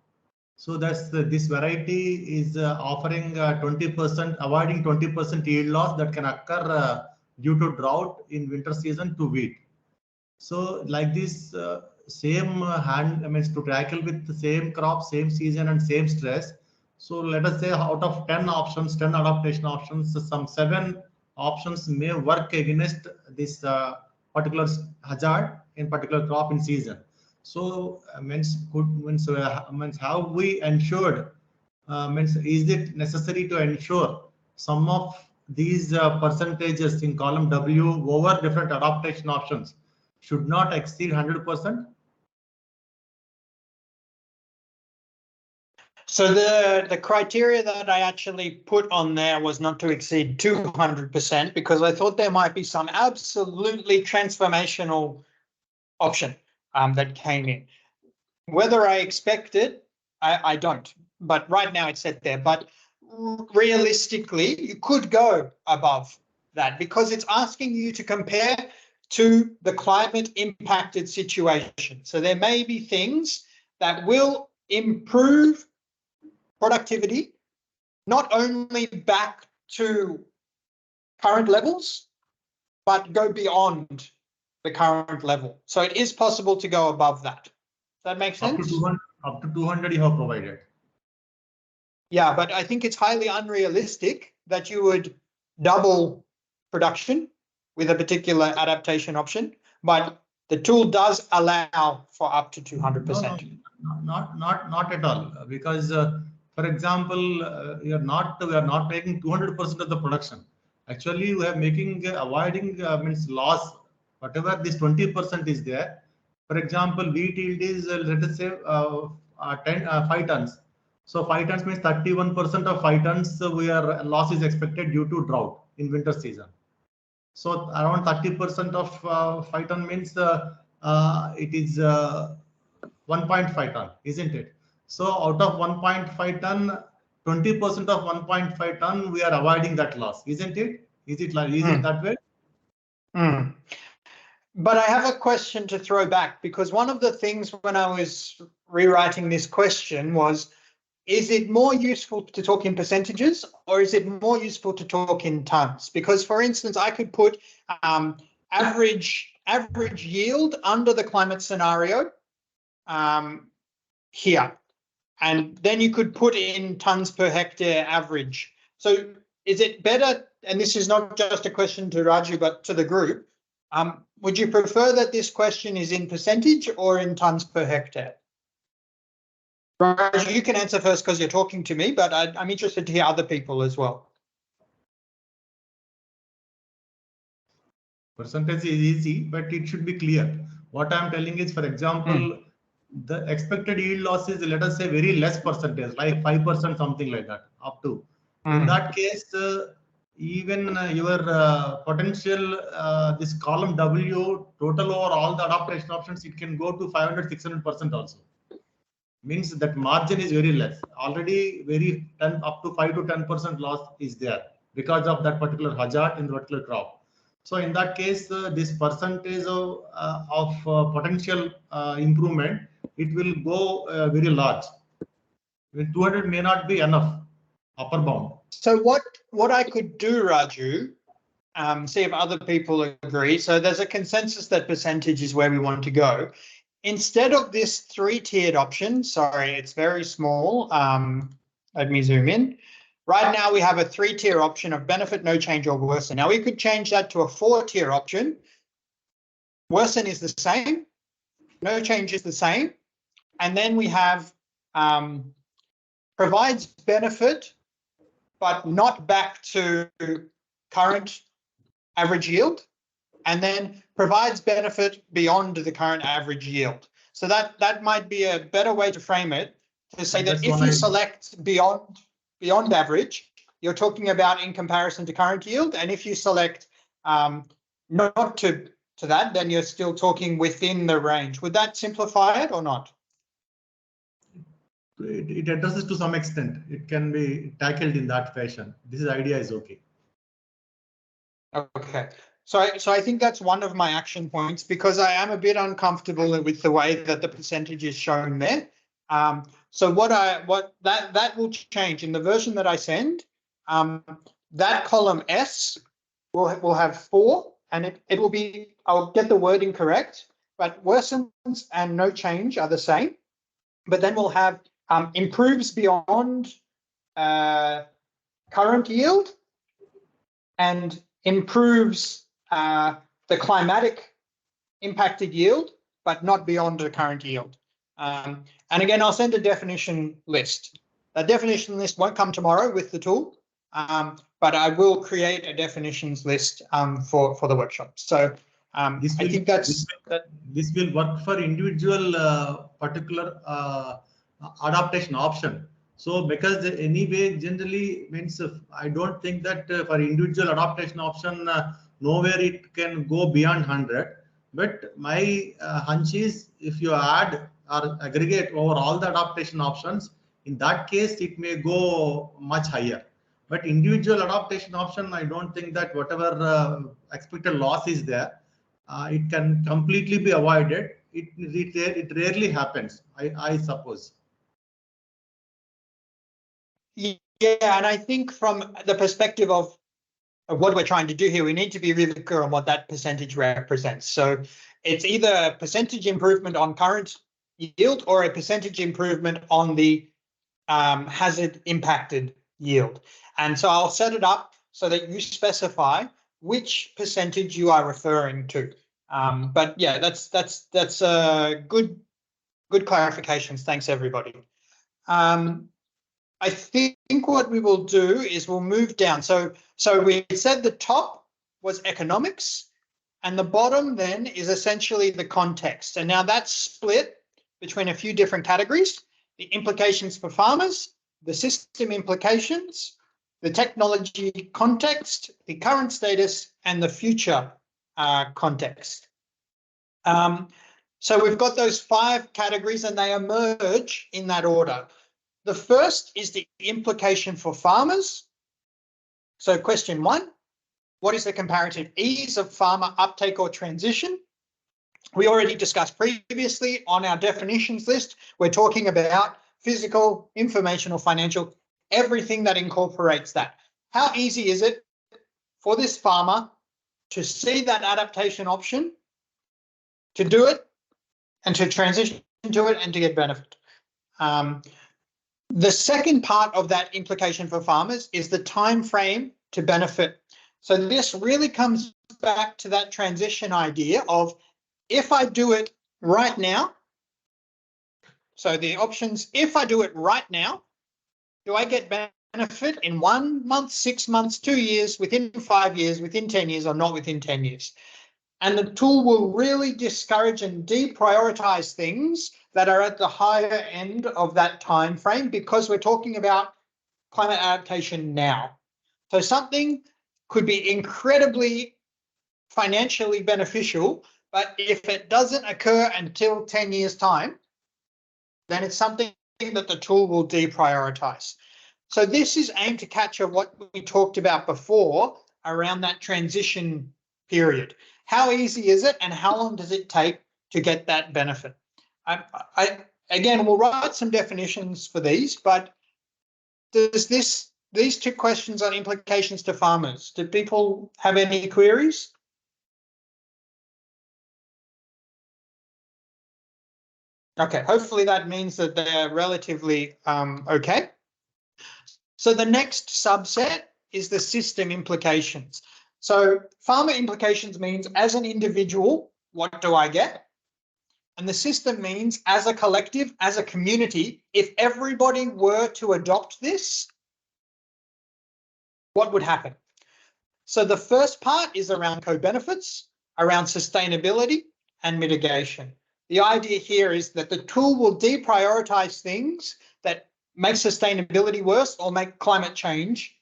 So that's this variety is offering 20%, avoiding 20% yield loss that can occur due to drought in winter season to wheat. So like this same to tackle with the same crop, same season and same stress. So let us say out of 10 options, 10 adaptation options, some 7 options may work against this particular hazard in particular crop in season. So means how we ensured is it necessary to ensure some of these percentages in column W over different adaptation options should not exceed 100%? So the criteria that I actually put on there was not to exceed 200% because I thought there might be some absolutely transformational option that came in. Whether I expect it, I don't. But right now it's set there. But realistically, you could go above that because it's asking you to compare to the climate impacted situation. So there may be things that will improve productivity, not only back to current levels, but go beyond the current level. So it is possible to go above that. Does that make sense? Up to 200 you have provided. Yeah, but I think it's highly unrealistic that you would double production with a particular adaptation option, but the tool does allow for up to 200%. No, not at all, because for example, we are not making 200% of the production. Actually, we are making avoiding means loss. Whatever this 20% is there. For example, wheat yield is let us say 5 tons. So 5 tons means 31% of 5 tons loss is expected due to drought in winter season. So around 30% of 5 ton means it is 1.5 ton, isn't it? So out of 1.5 ton, 20% of 1.5 ton, we are avoiding that loss, isn't it? Is it that way? But I have a question to throw back, because one of the things when I was rewriting this question was, is it more useful to talk in percentages or is it more useful to talk in tons? Because, for instance, I could put average yield under the climate scenario here, and then you could put in tons per hectare average. So is it better, and this is not just a question to Raju but to the group, would you prefer that this question is in percentage or in tons per hectare? Raju, you can answer first because you're talking to me, but I'm interested to hear other people as well. Percentage is easy, but it should be clear. What I'm telling is, for example, the expected yield loss is, let us say, very less percentage, like 5%, something like that, up to. In that case, even your potential, this column W, total over all the adaptation options, it can go to 500, 600% also. Means that margin is very less. Already up to 5 to 10% loss is there because of that particular hazard in the particular crop. So in that case, this percentage of potential improvement, it will go very large. 200 may not be enough upper bound. So what I could do, Raju, see if other people agree. So there's a consensus that percentage is where we want to go. Instead of this 3-tiered option, sorry, it's very small. Let me zoom in. Right now we have a 3-tier option of benefit, no change, or worsen. Now we could change that to a 4-tier option. Worsen is the same, no change is the same. And then we have provides benefit, but not back to current average yield, and then provides benefit beyond the current average yield. So that might be a better way to frame it, to say that if you select beyond average, you're talking about in comparison to current yield, and if you select not to that, then you're still talking within the range. Would that simplify it or not? It addresses to some extent. It can be tackled in that fashion. This idea is okay. Okay. So I think that's one of my action points, because I am a bit uncomfortable with the way that the percentage is shown there. So that will change in the version that I send. That column S will have 4, and it will be, I'll get the wording correct. but worsens and no change are the same. But then we'll have improves beyond current yield and improves the climatic impacted yield, but not beyond the current yield. And again, I'll send a definition list. A definition list won't come tomorrow with the tool, but I will create a definitions list for the workshop. So I think this will work for individual particular adaptation option. So because anyway, generally means I don't think that for individual adaptation option, nowhere it can go beyond 100. But my hunch is if you add or aggregate over all the adaptation options, in that case, it may go much higher. But individual adaptation option, I don't think that whatever expected loss is there, it can completely be avoided. It rarely happens, I suppose. Yeah, and I think from the perspective of what we're trying to do here, we need to be really clear on what that percentage represents. So it's either a percentage improvement on current yield or a percentage improvement on the hazard impacted yield. And so I'll set it up so that you specify which percentage you are referring to. But yeah, that's good clarifications. Thanks, everybody. I think what we will do is we'll move down. So we said the top was economics and the bottom then is essentially the context. And now that's split between a few different categories: the implications for farmers, the system implications, the technology context, the current status, and the future context. So we've got those 5 categories and they emerge in that order. The first is the implication for farmers. So question 1, what is the comparative ease of farmer uptake or transition? We already discussed previously on our definitions list, we're talking about physical, informational, financial, everything that incorporates that. How easy is it for this farmer to see that adaptation option, to do it, and to transition to it and to get benefit? The second part of that implication for farmers is the time frame to benefit. So this really comes back to that transition idea of if I do it right now, so the options, if I do it right now, do I get benefit in 1 month, 6 months, 2 years, within 5 years, within 10 years, or not within 10 years? And the tool will really discourage and deprioritize things that are at the higher end of that time frame because we're talking about climate adaptation now. So something could be incredibly financially beneficial, but if it doesn't occur until 10 years' time, then it's something that the tool will deprioritize. So this is aimed to capture what we talked about before around that transition period. How easy is it and how long does it take to get that benefit? Again, we'll write some definitions for these, but does these 2 questions on implications to farmers, do people have any queries? Okay, hopefully that means that they're relatively okay. So the next subset is the system implications. So farmer implications means as an individual, what do I get? And the system means as a collective, as a community, if everybody were to adopt this, what would happen? So the first part is around co-benefits, around sustainability and mitigation. The idea here is that the tool will deprioritize things that make sustainability worse or make climate change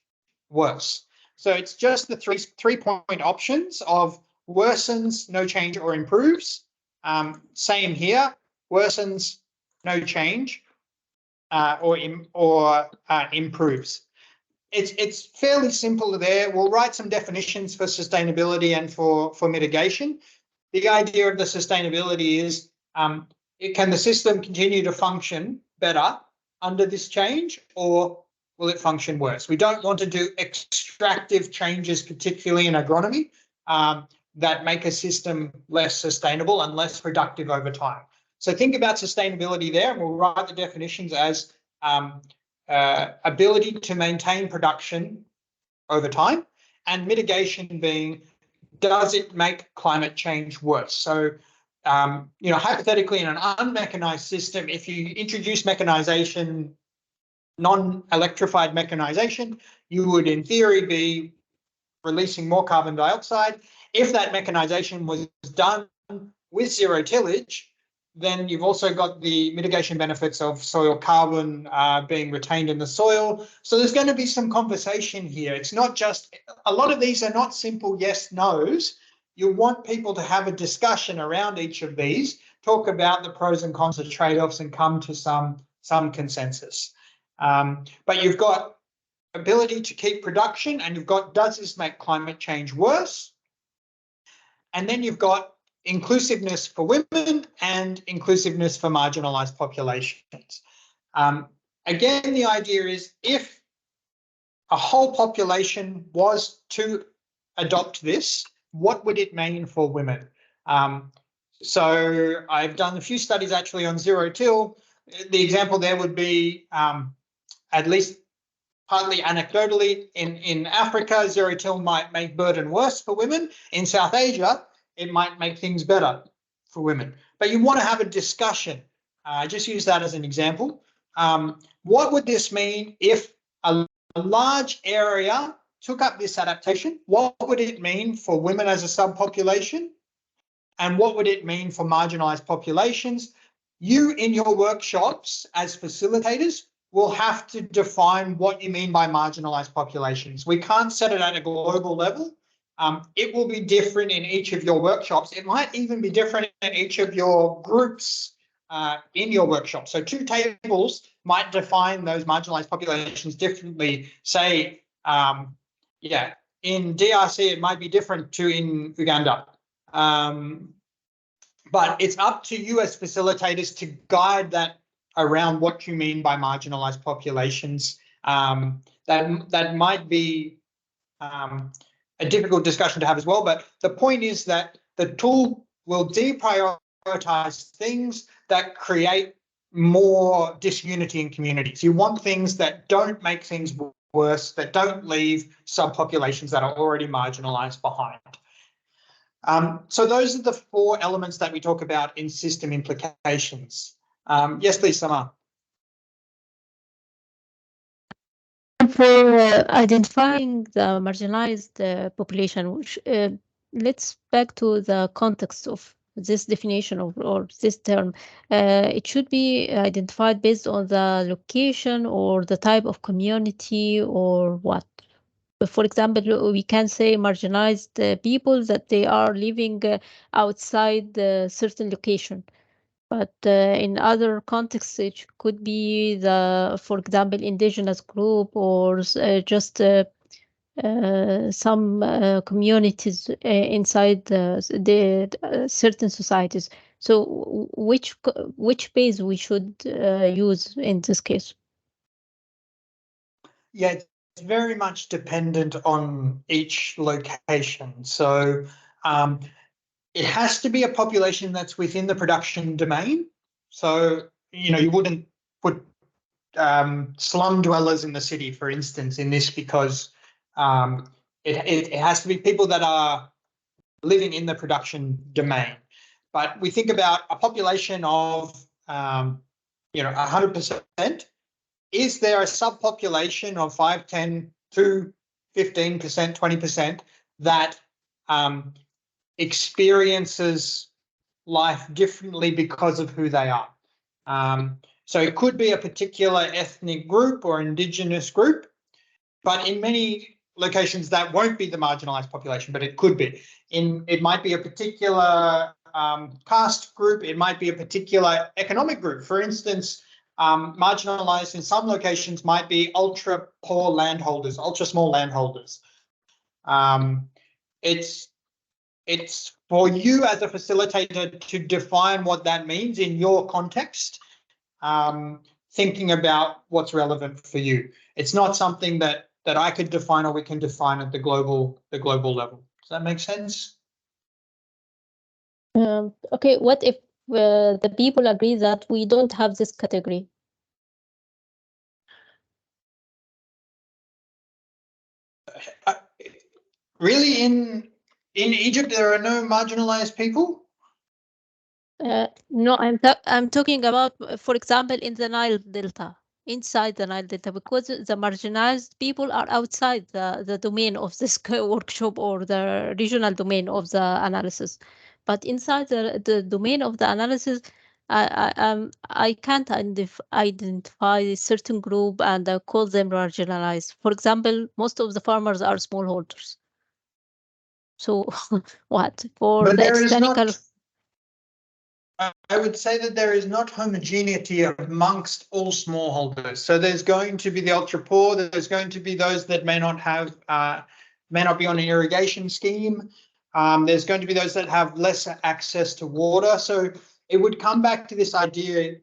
worse. So it's just the three-point options of worsens, no change, or improves. Same here, worsens, no change, or improves. It's fairly simple there. We'll write some definitions for sustainability and for mitigation. The idea of the sustainability is, can the system continue to function better under this change, or will it function worse? We don't want to do extractive changes, particularly in agronomy. that make a system less sustainable and less productive over time. So think about sustainability there, and we'll write the definitions as ability to maintain production over time, and mitigation being, does it make climate change worse? So, hypothetically, in an unmechanized system, if you introduce mechanization, non-electrified mechanization, you would, in theory, be releasing more carbon dioxide. If that mechanization was done with zero tillage, then you've also got the mitigation benefits of soil carbon being retained in the soil. So there's going to be some conversation here. It's not just, a lot of these are not simple yes, no's. You want people to have a discussion around each of these, talk about the pros and cons of trade-offs, and come to some consensus. But you've got ability to keep production, and you've got, does this make climate change worse? And then you've got inclusiveness for women and inclusiveness for marginalized populations. Again, the idea is, if a whole population was to adopt this, what would it mean for women? So I've done a few studies actually on zero till. The example there would be, at least partly anecdotally, in Africa, zero till might make burden worse for women. In South Asia, it might make things better for women. But you want to have a discussion. I just use that as an example. What would this mean if a large area took up this adaptation? What would it mean for women as a subpopulation? And what would it mean for marginalized populations? You, in your workshops as facilitators, will have to define what you mean by marginalized populations. We can't set it at a global level. It will be different in each of your workshops. It might even be different in each of your groups in your workshop. So 2 tables might define those marginalized populations differently. Say, in DRC, it might be different to in Uganda. But it's up to you as facilitators to guide that around what you mean by marginalized populations. That might be a difficult discussion to have as well, but the point is that the tool will deprioritize things that create more disunity in communities. You want things that don't make things worse, that don't leave subpopulations that are already marginalized behind. So those are the 4 elements that we talk about in system implications. Yes, please, Samar. For identifying the marginalized population, which let's back to the context of this definition or this term. It should be identified based on the location or the type of community or what. For example, we can say marginalized people that they are living outside a certain location. But in other contexts, it could be for example, indigenous group or just some communities inside the certain societies. So which base we should use in this case? Yeah, it's very much dependent on each location. So it has to be a population that's within the production domain. So, you wouldn't put slum dwellers in the city, for instance, in this, because it has to be people that are living in the production domain. But we think about a population of 100%. Is there a subpopulation of 5, 10 to 15%, 20% that experiences life differently because of who they are? So it could be a particular ethnic group or indigenous group, but in many locations that won't be the marginalized population, but it could be. It might be a particular caste group, it might be a particular economic group. For instance, marginalized in some locations might be ultra poor landholders, ultra small landholders. It's for you as a facilitator to define what that means in your context, thinking about what's relevant for you. It's not something that I could define or we can define at the global level. Does that make sense? Okay, what if the people agree that we don't have this category? Really, in Egypt, there are no marginalized people? No, I'm talking about, for example, in the Nile Delta, inside the Nile Delta, because the marginalized people are outside the domain of this workshop or the regional domain of the analysis. But inside the domain of the analysis, I can't identify a certain group and call them marginalized. For example, most of the farmers are smallholders. So what for But the there is external? not, I would say that there is not homogeneity amongst all smallholders. So there's going to be the ultra poor, there's going to be those that may not have, may not be on an irrigation scheme. There's going to be those that have less access to water. So it would come back to this idea,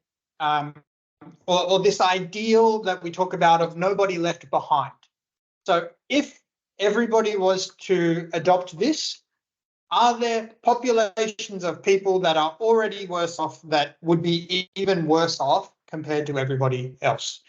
or this ideal that we talk about of nobody left behind. So if everybody was to adopt this, are there populations of people that are already worse off that would be even worse off compared to everybody else?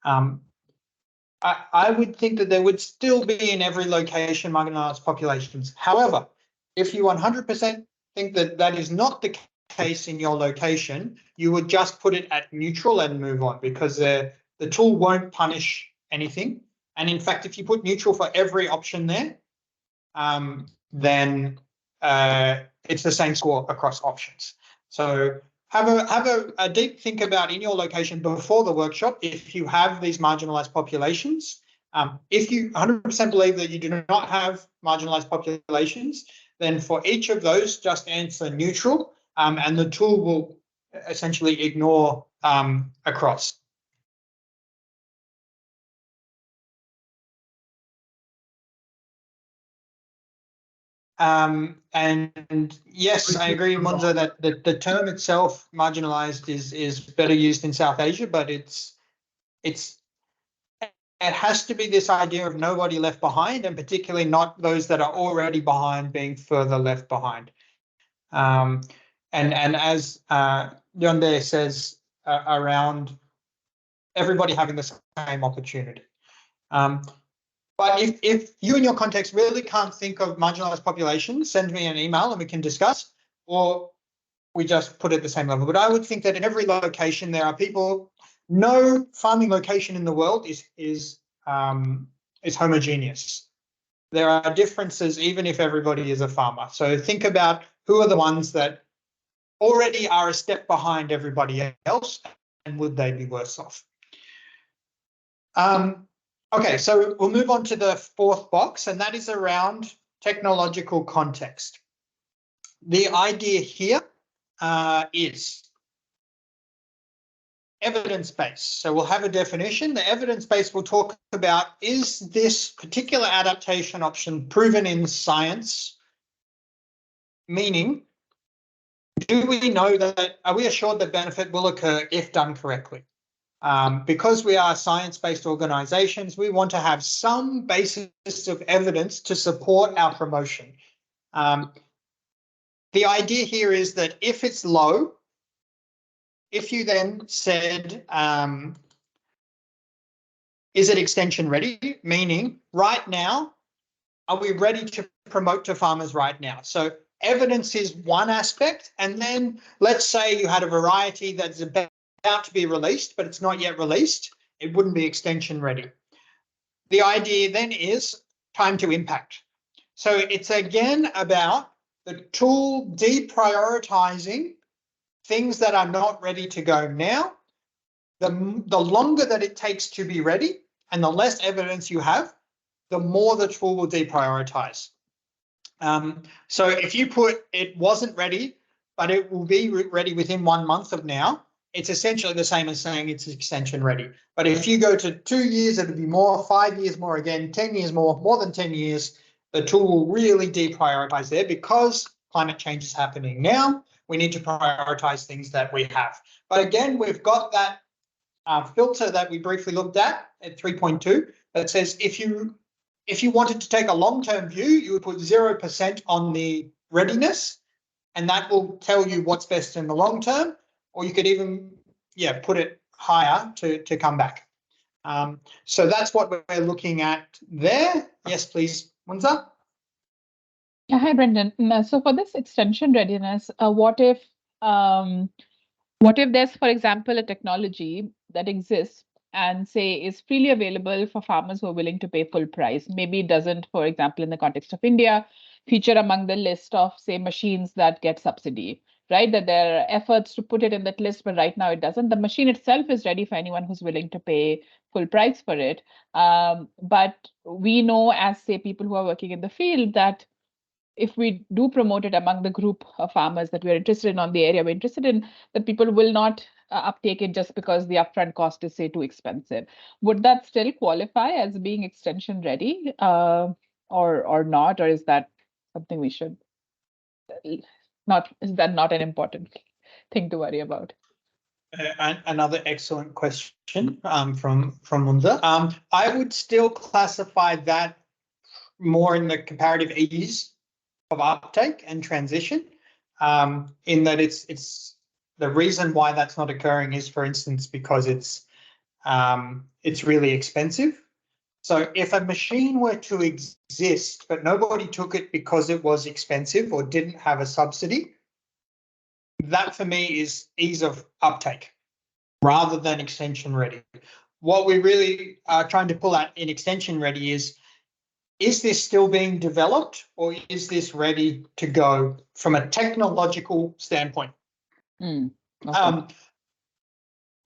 I would think that there would still be in every location marginalized populations. However, if you 100% think that that is not the case in your location, you would just put it at neutral and move on, because the tool won't punish anything. And in fact, if you put neutral for every option there, then it's the same score across options. So have a deep think about in your location before the workshop if you have these marginalized populations. If you 100% believe that you do not have marginalized populations, then for each of those, just answer neutral, and the tool will essentially ignore across. And yes, I agree, Monza, that the term itself, marginalized, is better used in South Asia, but it has to be this idea of nobody left behind, and particularly not those that are already behind being further left behind. And as Yonde says, around everybody having the same opportunity. But if you in your context really can't think of marginalized populations, send me an email and we can discuss, or we just put it at the same level. But I would think that in every location there are people. No farming location in the world is homogeneous. There are differences even if everybody is a farmer. So think about who are the ones that already are a step behind everybody else, and would they be worse off? Okay, so we'll move on to the fourth box, and that is around technological context. The idea here is evidence-based. So we'll have a definition. The evidence-based will talk about, is this particular adaptation option proven in science? Meaning, do we know that, are we assured that benefit will occur if done correctly? Because we are science-based organizations, we want to have some basis of evidence to support our promotion. The idea here is that if it's low, if you then said, is it extension ready? Meaning, right now, are we ready to promote to farmers right now? So evidence is one aspect, and then let's say you had a variety that's about to be released, but it's not yet released. It wouldn't be extension ready. The idea then is time to impact. So it's again about the tool deprioritizing things that are not ready to go now. The longer that it takes to be ready and the less evidence you have, the more the tool will deprioritize. So if you put it wasn't ready, but it will be ready within 1 month of now, it's essentially the same as saying it's extension ready. But if you go to 2 years, it'll be more, 5 years more again, 10 years more than 10 years, the tool will really deprioritize there because climate change is happening now. We need to prioritize things that we have. But again, we've got that filter that we briefly looked at 3.2 that says if you wanted to take a long-term view, you would put 0% on the readiness, and that will tell you what's best in the long term, or you could even, put it higher to come back. So that's what we're looking at there. Yes, please, Munza. Yeah, hi, Brendan. So for this extension readiness, what if there's, for example, a technology that exists and say is freely available for farmers who are willing to pay full price? Maybe it doesn't, for example, in the context of India, feature among the list of, say, machines that get subsidy, right? That there are efforts to put it in that list, but right now it doesn't. The machine itself is ready for anyone who's willing to pay full price for it. But we know, as, say, people who are working in the field, that if we do promote it among the group of farmers that we're interested in on the area we're interested in, that people will not uptake it just because the upfront cost is, say, too expensive. Would that still qualify as being extension ready, or not? Or is that something we should not? Is that not an important thing to worry about? Another excellent question from Munza. I would still classify that more in the comparative ease of uptake and transition, in that it's the reason why that's not occurring is, for instance, because it's really expensive. So if a machine were to exist but nobody took it because it was expensive or didn't have a subsidy, that for me is ease of uptake rather than extension ready. What we really are trying to pull out in extension ready is this still being developed, or is this ready to go from a technological standpoint? Okay.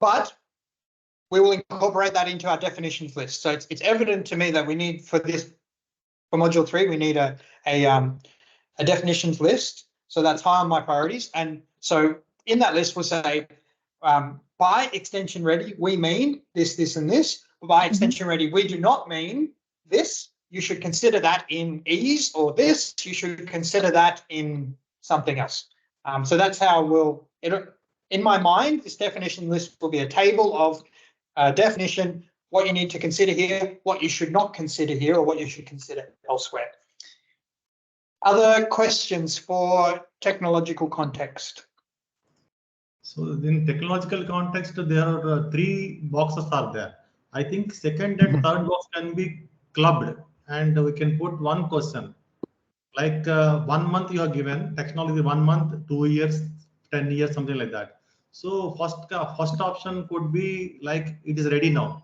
But we will incorporate that into our definitions list. So it's evident to me that we need, for module 3, we need a definitions list. So that's high on my priorities. And so in that list, we'll say, by extension ready, we mean this, this, and this. By extension ready, we do not mean this. You should consider that in ease, or this, you should consider that in something else. So that's how in my mind, this definition list will be a table of definition, what you need to consider here, what you should not consider here, or what you should consider elsewhere. Other questions for technological context? So in technological context, there are 3 boxes are there. I think second and third box can be clubbed, and we can put one question. Like 1 month you are given technology, 1 month, 2 years, 10 years, something like that. So first option could be like it is ready now.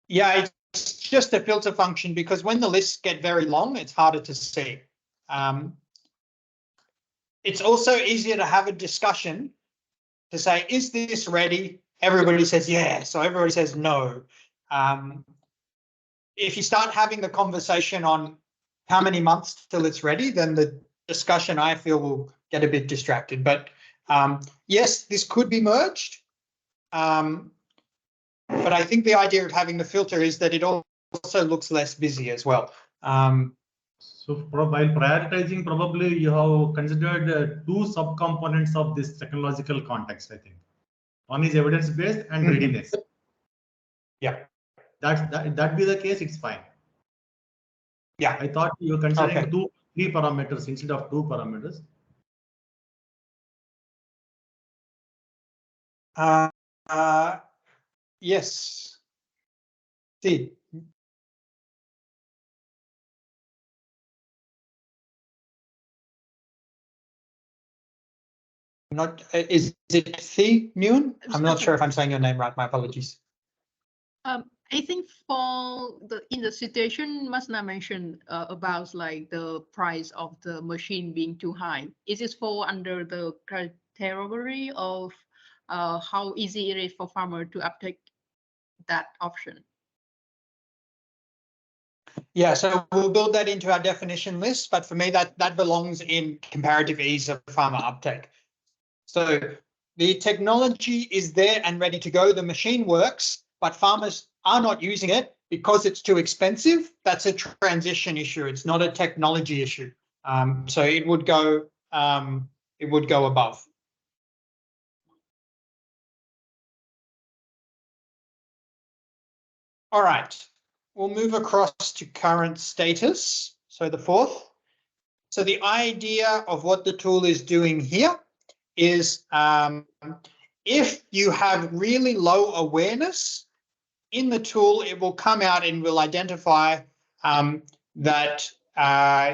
Yeah, it's just a filter function, because when the lists get very long, it's harder to see. It's also easier to have a discussion to say, is this ready? Everybody says yeah, so everybody says no. If you start having the conversation on how many months till it's ready, then the discussion, I feel, will get a bit distracted. But yes, this could be merged. But I think the idea of having the filter is that it also looks less busy as well. So while prioritizing, probably you have considered 2 subcomponents of this technological context, I think. One is evidence-based and readiness. Yeah. That be the case, it's fine. Yeah. I thought you were considering 3 parameters instead of 2 parameters. Yes. See. Is it Thi Nguyen? I'm not sure if I'm saying your name right. My apologies. I think in the situation Masna mentioned about like the price of the machine being too high, is it fall under the category of how easy it is for farmer to uptake that option? Yeah, so we'll build that into our definition list, but for me that belongs in comparative ease of farmer uptake. So the technology is there and ready to go. The machine works, but farmers are not using it because it's too expensive. That's a transition issue. It's not a technology issue. So it would go above. All right, we'll move across to current status. So the 4th. So the idea of what the tool is doing here is if you have really low awareness in the tool, it will come out and will identify that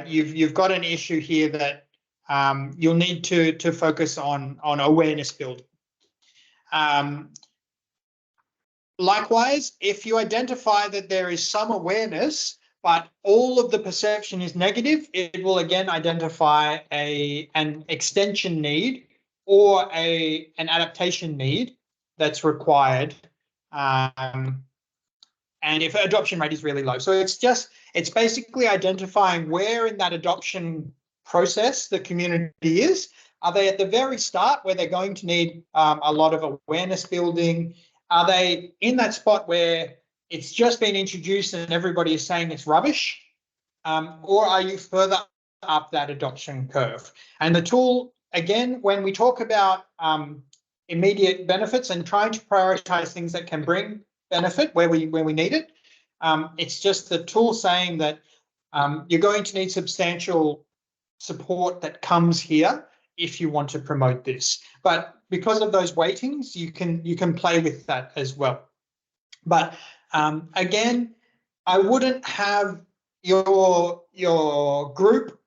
you've got an issue here that you'll need to focus on awareness building. Likewise, if you identify that there is some awareness, but all of the perception is negative, it will again identify an extension need or an adaptation need that's required. And if adoption rate is really low. So it's basically identifying where in that adoption process the community is. Are they at the very start where they're going to need a lot of awareness building? Are they in that spot where it's just been introduced and everybody is saying it's rubbish? Or are you further up that adoption curve? And the tool, again, when we talk about immediate benefits and trying to prioritize things that can bring benefit where we need it, it's just the tool saying that you're going to need substantial support that comes here if you want to promote this. But because of those weightings, you can play with that as well. But again, I wouldn't have your group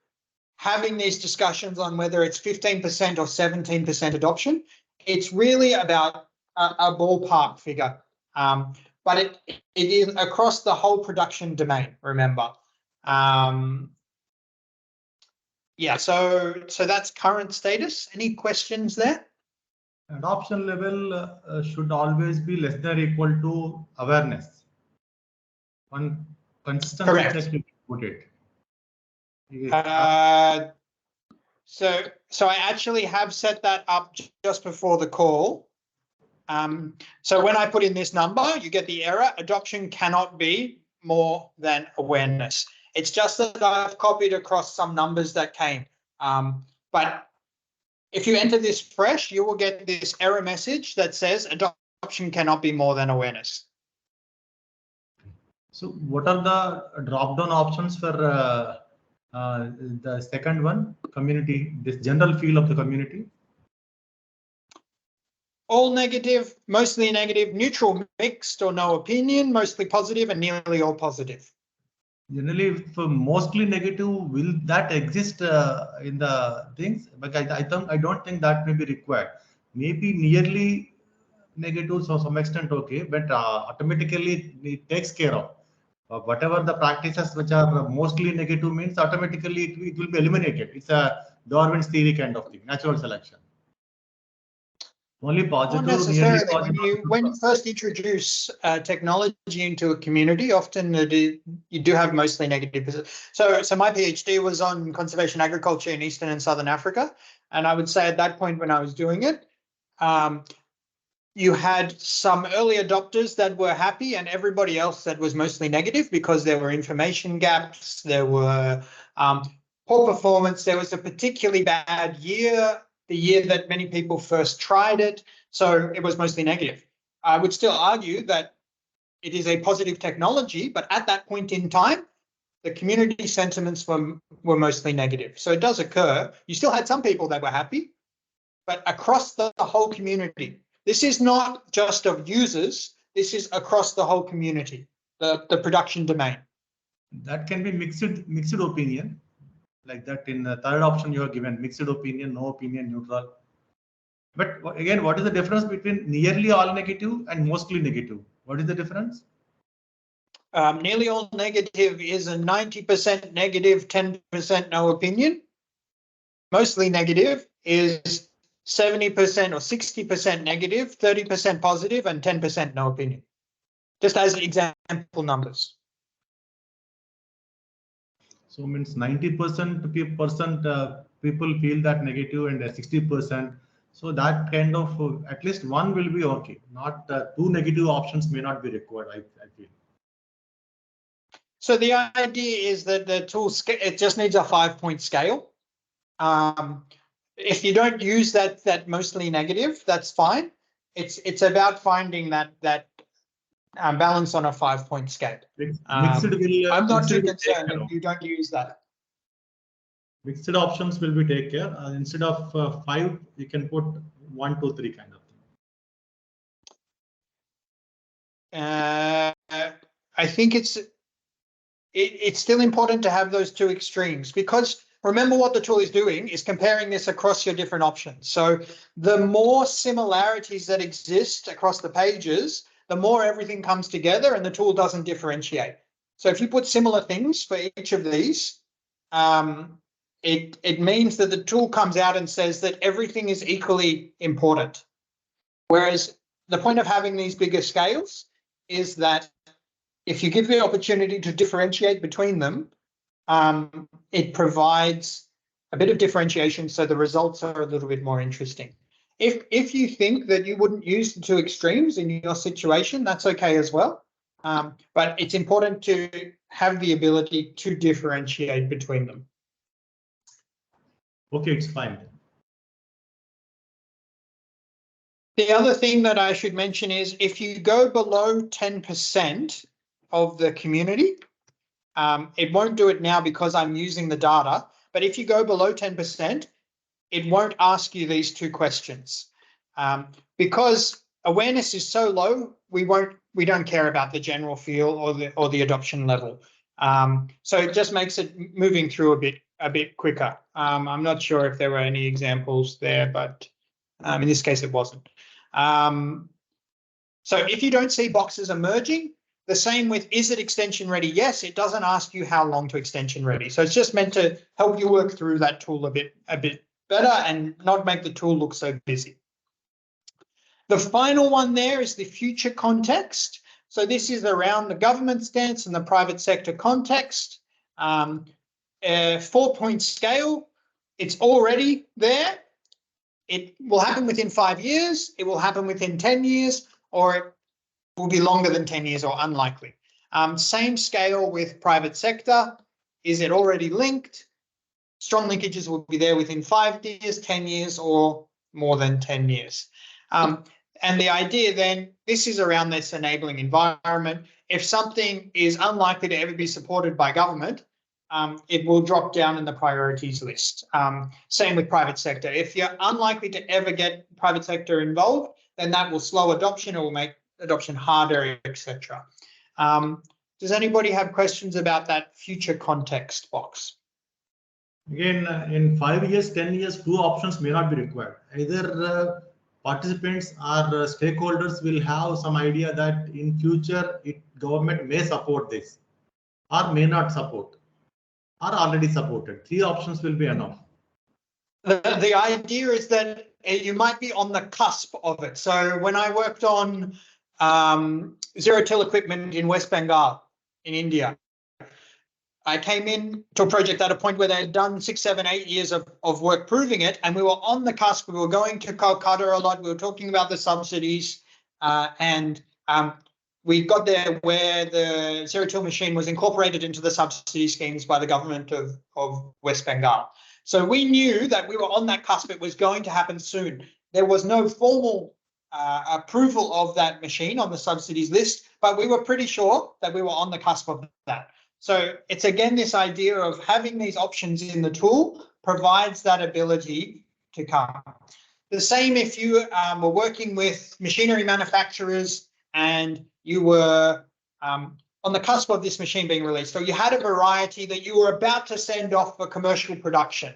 having these discussions on whether it's 15% or 17% adoption. It's really about a ballpark figure. But it is across the whole production domain, remember. Yeah, so that's current status. Any questions there? Adoption level should always be less than or equal to awareness. One consistent that you put it. So I actually have set that up just before the call. So when I put in this number, you get the error. Adoption cannot be more than awareness. It's just that I've copied across some numbers that came. But if you enter this fresh, you will get this error message that says adoption cannot be more than awareness. So what are the drop-down options for the second one, community, this general feel of the community? All negative, mostly negative, neutral, mixed or no opinion, mostly positive, and nearly all positive. Generally, for mostly negative, will that exist in the things? But I don't think that may be required. Maybe nearly negative to some extent, okay, but automatically it takes care of. Whatever the practices which are mostly negative means automatically it will be eliminated. It's a Darwin's theory kind of thing, natural selection. Only positive, not necessarily. nearly positive. When you first introduce technology into a community, often you do have mostly negative. So my PhD was on conservation agriculture in Eastern and Southern Africa, and I would say at that point when I was doing it, you had some early adopters that were happy and everybody else that was mostly negative because there were information gaps, there were poor performance, there was a particularly bad year, the year that many people first tried it, so it was mostly negative. I would still argue that it is a positive technology, but at that point in time, the community sentiments were mostly negative. So it does occur. You still had some people that were happy, but across the whole community. This is not just of users, this is across the whole community, the production domain. That can be mixed opinion. Like that in the third option you are given mixed opinion, no opinion, neutral. But again, what is the difference between nearly all negative and mostly negative? What is the difference? Nearly all negative is a 90% negative, 10% no opinion. Mostly negative is 70% or 60% negative, 30% positive, and 10% no opinion. Just as example numbers. So means 90% people feel that negative and 60%. So that kind of at least one will be okay. Not two negative options may not be required. I feel. So the idea is that the tool it just needs a 5-point scale. If you don't use that mostly negative, that's fine. It's about finding that balance on a 5-point scale. I'm not too concerned if you don't use that. Mixed options will be take care. Instead of 5, you can put 1, 2, 3 kind of thing. I think it's still important to have those two extremes, because remember what the tool is doing is comparing this across your different options. So the more similarities that exist across the pages, the more everything comes together and the tool doesn't differentiate. So if you put similar things for each of these, it means that the tool comes out and says that everything is equally important. Whereas the point of having these bigger scales is that if you give the opportunity to differentiate between them, it provides a bit of differentiation, so the results are a little bit more interesting. If you think that you wouldn't use the two extremes in your situation, that's okay as well. But it's important to have the ability to differentiate between them. Okay, it's fine. The other thing that I should mention is if you go below 10% of the community, it won't do it now because I'm using the data, but if you go below 10%, it won't ask you these two questions. Because awareness is so low, we don't care about the general feel or the adoption level. So it just makes it moving through a bit quicker. I'm not sure if there were any examples there, but in this case it wasn't. So if you don't see boxes emerging, the same with is it extension ready? Yes, it doesn't ask you how long to extension ready. So it's just meant to help you work through that tool a bit better and not make the tool look so busy. The final one there is the future context. So this is around the government stance and the private sector context. 4-point scale, it's already there. It will happen within 5 years, it will happen within 10 years, or it will be longer than 10 years or unlikely. Same scale with private sector. Is it already linked? Strong linkages will be there within 5 years, 10 years, or more than 10 years. And the idea then, this is around this enabling environment. If something is unlikely to ever be supported by government, it will drop down in the priorities list. Same with private sector. If you're unlikely to ever get private sector involved, then that will slow adoption or will make adoption harder, etc. Does anybody have questions about that future context box? Again, in 5 years, 10 years, 2 options may not be required. Either participants or stakeholders will have some idea that in future government may support this or may not support or already supported. 3 options will be enough. The idea is that you might be on the cusp of it. So when I worked on zero-till equipment in West Bengal in India, I came in to a project at a point where they had done 6, 7, 8 years of work proving it, and we were on the cusp. We were going to Kolkata a lot. We were talking about the subsidies, and we got there where the zero-till machine was incorporated into the subsidy schemes by the government of West Bengal. So we knew that we were on that cusp. It was going to happen soon. There was no formal approval of that machine on the subsidies list, but we were pretty sure that we were on the cusp of that. So it's again this idea of having these options in the tool provides that ability to come. The same if you were working with machinery manufacturers and you were on the cusp of this machine being released. So you had a variety that you were about to send off for commercial production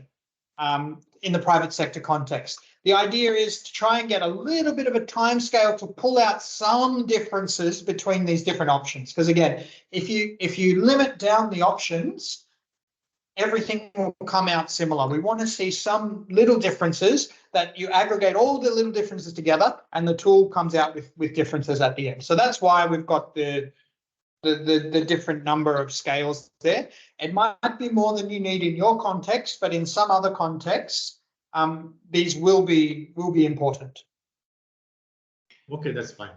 in the private sector context. The idea is to try and get a little bit of a time scale to pull out some differences between these different options. Because again, if you limit down the options, everything will come out similar. We want to see some little differences that you aggregate all the little differences together and the tool comes out with differences at the end. So that's why we've got the different number of scales there. It might be more than you need in your context, but in some other contexts, these will be important. Okay, that's fine.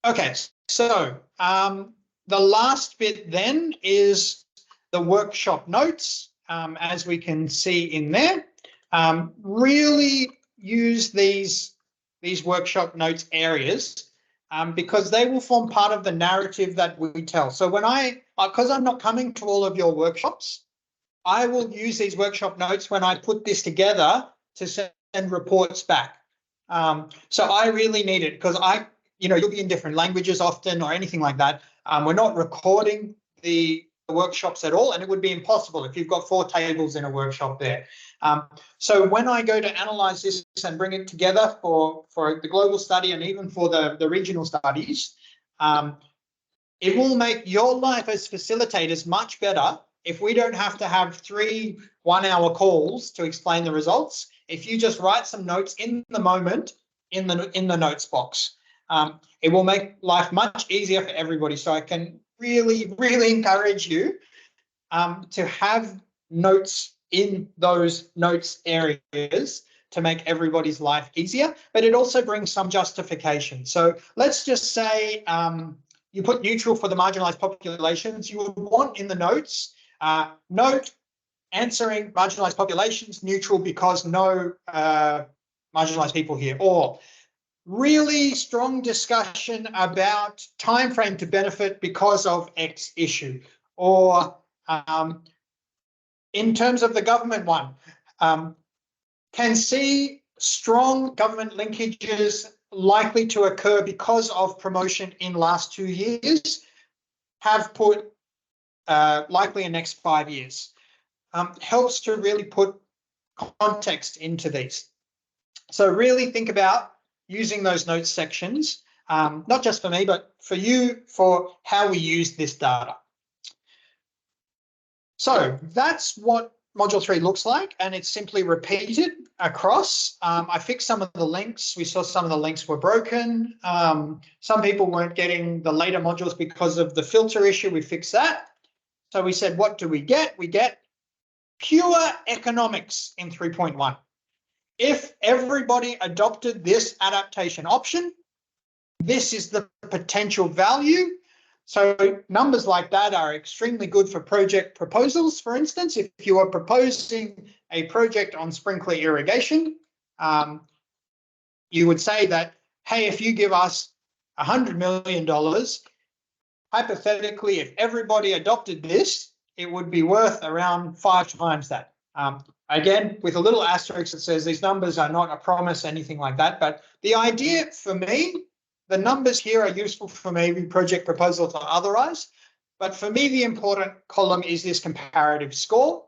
Okay, so the last bit then is the workshop notes, as we can see in there. Really use these workshop notes areas because they will form part of the narrative that we tell. So when because I'm not coming to all of your workshops, I will use these workshop notes when I put this together to send reports back. So I really need it because you'll be in different languages often or anything like that. We're not recording the workshops at all, and it would be impossible if you've got 4 tables in a workshop there. So when I go to analyze this and bring it together for the global study and even for the regional studies, it will make your life as facilitators much better if we don't have to have 3 one-hour calls to explain the results. If you just write some notes in the moment in the notes box, it will make life much easier for everybody. So I can really, really encourage you to have notes in those notes areas to make everybody's life easier, but it also brings some justification. So let's just say you put neutral for the marginalized populations. You would want in the notes, note answering marginalized populations, neutral because no marginalized people here, or really strong discussion about time frame to benefit because of X issue, or in terms of the government one, can see strong government linkages likely to occur because of promotion in last 2 years, have put likely in next 5 years. Helps to really put context into these. So really think about using those notes sections, not just for me, but for you, for how we use this data. So that's what Module 3 looks like, and it's simply repeated across. I fixed some of the links. We saw some of the links were broken. Some people weren't getting the later modules because of the filter issue. We fixed that. So we said, what do we get? We get pure economics in 3.1. If everybody adopted this adaptation option, this is the potential value. So numbers like that are extremely good for project proposals. For instance, if you are proposing a project on sprinkler irrigation, you would say that, hey, if you give us $100 million, hypothetically, if everybody adopted this, it would be worth around 5 times that. Again, with a little asterisk that says these numbers are not a promise, anything like that. But the idea for me, the numbers here are useful for maybe project proposals or otherwise. But for me, the important column is this comparative score.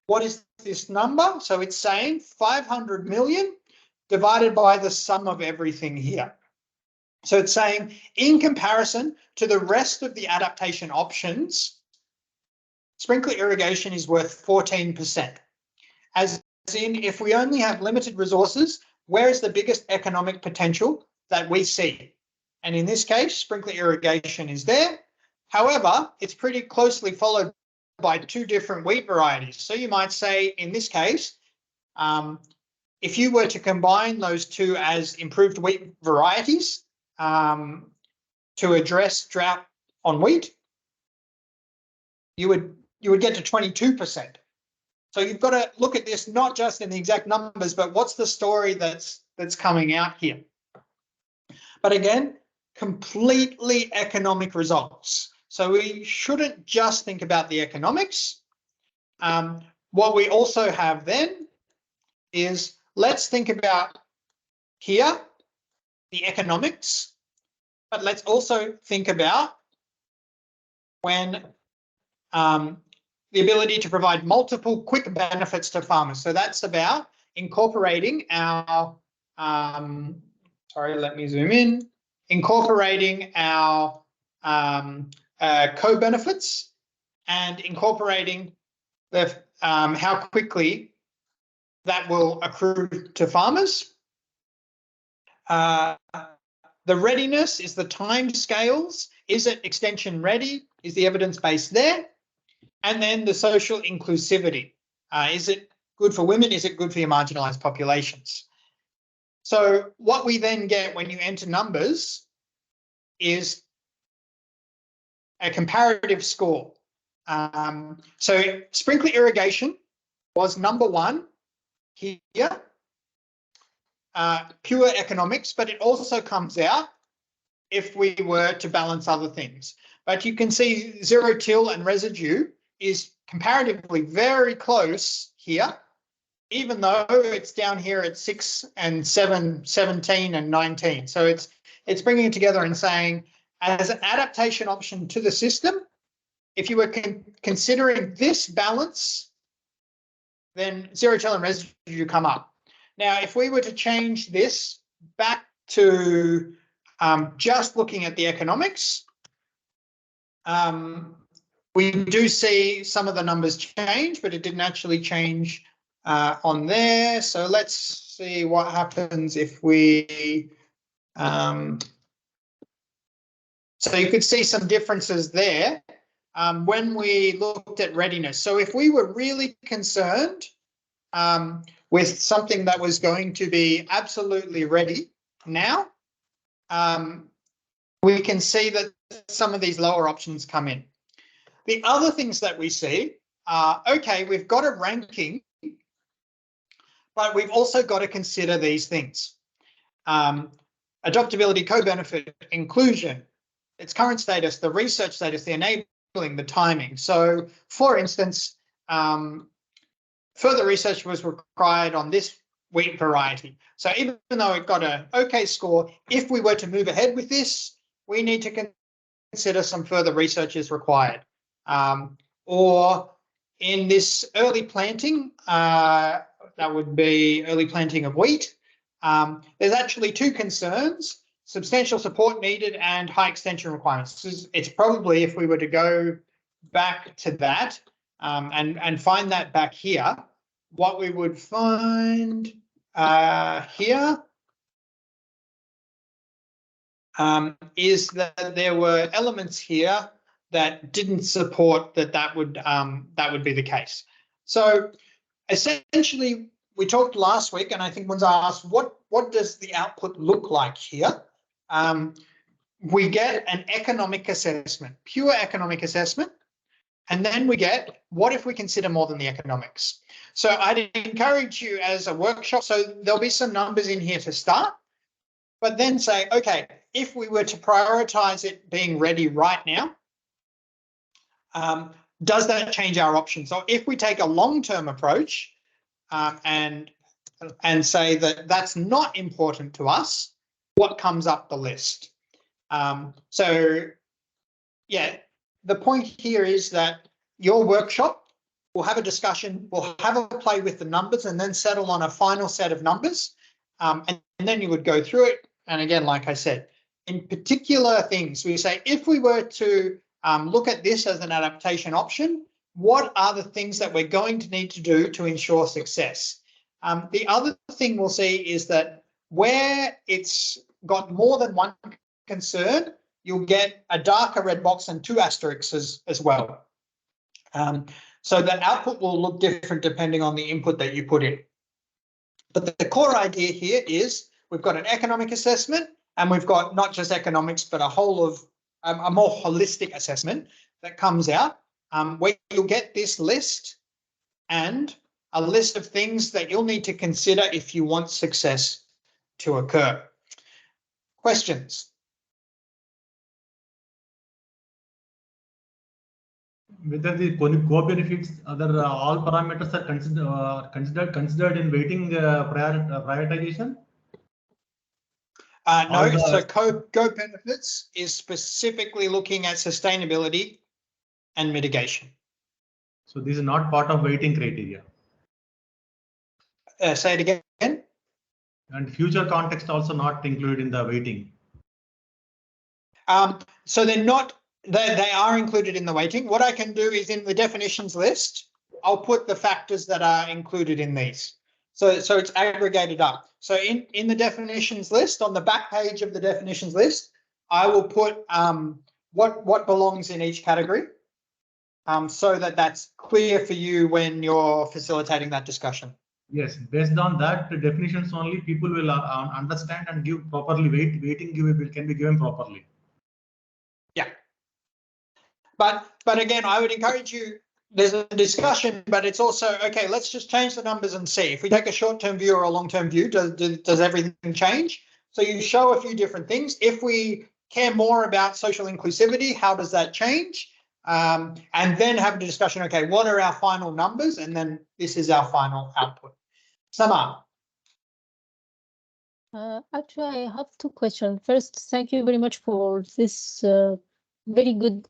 What is this number? So it's saying 500 million divided by the sum of everything here. So it's saying in comparison to the rest of the adaptation options, sprinkler irrigation is worth 14%. As in, if we only have limited resources, where is the biggest economic potential that we see? And in this case, sprinkler irrigation is there. However, it's pretty closely followed by 2 different wheat varieties. So you might say, in this case, if you were to combine those 2 as improved wheat varieties to address drought on wheat, you would get to 22%. So you've got to look at this not just in the exact numbers, but what's the story that's coming out here. But again, completely economic results. So we shouldn't just think about the economics. What we also have then is, let's think about here the economics, but let's also think about when the ability to provide multiple quick benefits to farmers. So that's about incorporating our, sorry, let me zoom in, incorporating our co-benefits and incorporating the how quickly that will accrue to farmers. The readiness is the time scales. Is it extension ready? Is the evidence base there? And then the social inclusivity. Is it good for women? Is it good for your marginalized populations? So what we then get when you enter numbers is a comparative score. So sprinkler irrigation was number 1 here, pure economics, but it also comes out if we were to balance other things. But you can see zero till and residue is comparatively very close here, even though it's down here at 6 and 7, 17 and 19. So it's bringing it together and saying, as an adaptation option to the system, if you were considering this balance, then zero till and residue come up. Now, if we were to change this back to just looking at the economics, we do see some of the numbers change, but it didn't actually change on there. So let's see what happens if we, so you could see some differences there when we looked at readiness. So if we were really concerned with something that was going to be absolutely ready now, we can see that some of these lower options come in. The other things that we see are, okay, we've got a ranking, but we've also got to consider these things. Adoptability, co-benefit, inclusion, its current status, the research status, the enabling, the timing. So, for instance, further research was required on this wheat variety. So even though it got an okay score, if we were to move ahead with this, we need to consider some further research is required. Or in this early planting, that would be early planting of wheat, there's actually two concerns: substantial support needed and high extension requirements. It's probably, if we were to go back to that and find that back here, what we would find here is that there were elements here that didn't support that would be the case. So essentially, we talked last week, and I think once I asked, what does the output look like here? We get an economic assessment, pure economic assessment, and then we get, what if we consider more than the economics? So I'd encourage you as a workshop, so there'll be some numbers in here to start, but then say, okay, if we were to prioritize it being ready right now, does that change our options? So if we take a long-term approach and say that that's not important to us, what comes up the list? So yeah, the point here is that your workshop will have a discussion, we'll have a play with the numbers and then settle on a final set of numbers. And then you would go through it. And again, like I said, in particular things, we say, if we were to look at this as an adaptation option, what are the things that we're going to need to do to ensure success? The other thing we'll see is that where it's got more than one concern, you'll get a darker red box and 2 asterisks as well. So the output will look different depending on the input that you put in. But the core idea here is we've got an economic assessment, and we've got not just economics, but a whole of a more holistic assessment that comes out where you'll get this list and a list of things that you'll need to consider if you want success to occur. Questions? Whether the co-benefits, other all parameters are considered in weighting prioritization? No, so co-benefits is specifically looking at sustainability and mitigation. So this is not part of weighting criteria. Say it again. And future context also not included in the weighting. So they're not. They are included in the weighting. What I can do is in the definitions list, I'll put the factors that are included in these. So it's aggregated up. So in the definitions list, on the back page of the definitions list, I will put what belongs in each category, so that's clear for you when you're facilitating that discussion. Yes, based on that, the definitions only people will understand and give properly weighting can be given properly. Yeah. But again, I would encourage you, there's a discussion, but it's also, okay, let's just change the numbers and see. If we take a short-term view or a long-term view, does everything change? So you show a few different things. If we care more about social inclusivity? How does that change? And then have a discussion, okay, what are our final numbers? And then this is our final output. Samar. Actually, I have two questions. First, thank you very much for this very good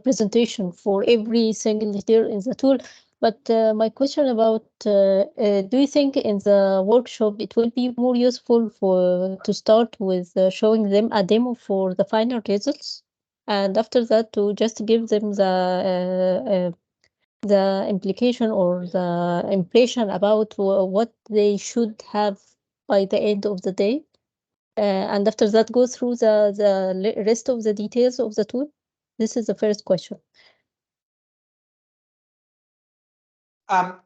presentation for every single detail in the tool. But my question about, do you think in the workshop it will be more useful to start with showing them a demo for the final results, and after that to just give them the implication or the impression about what they should have by the end of the day, and after that go through the rest of the details of the tool? This is the first question.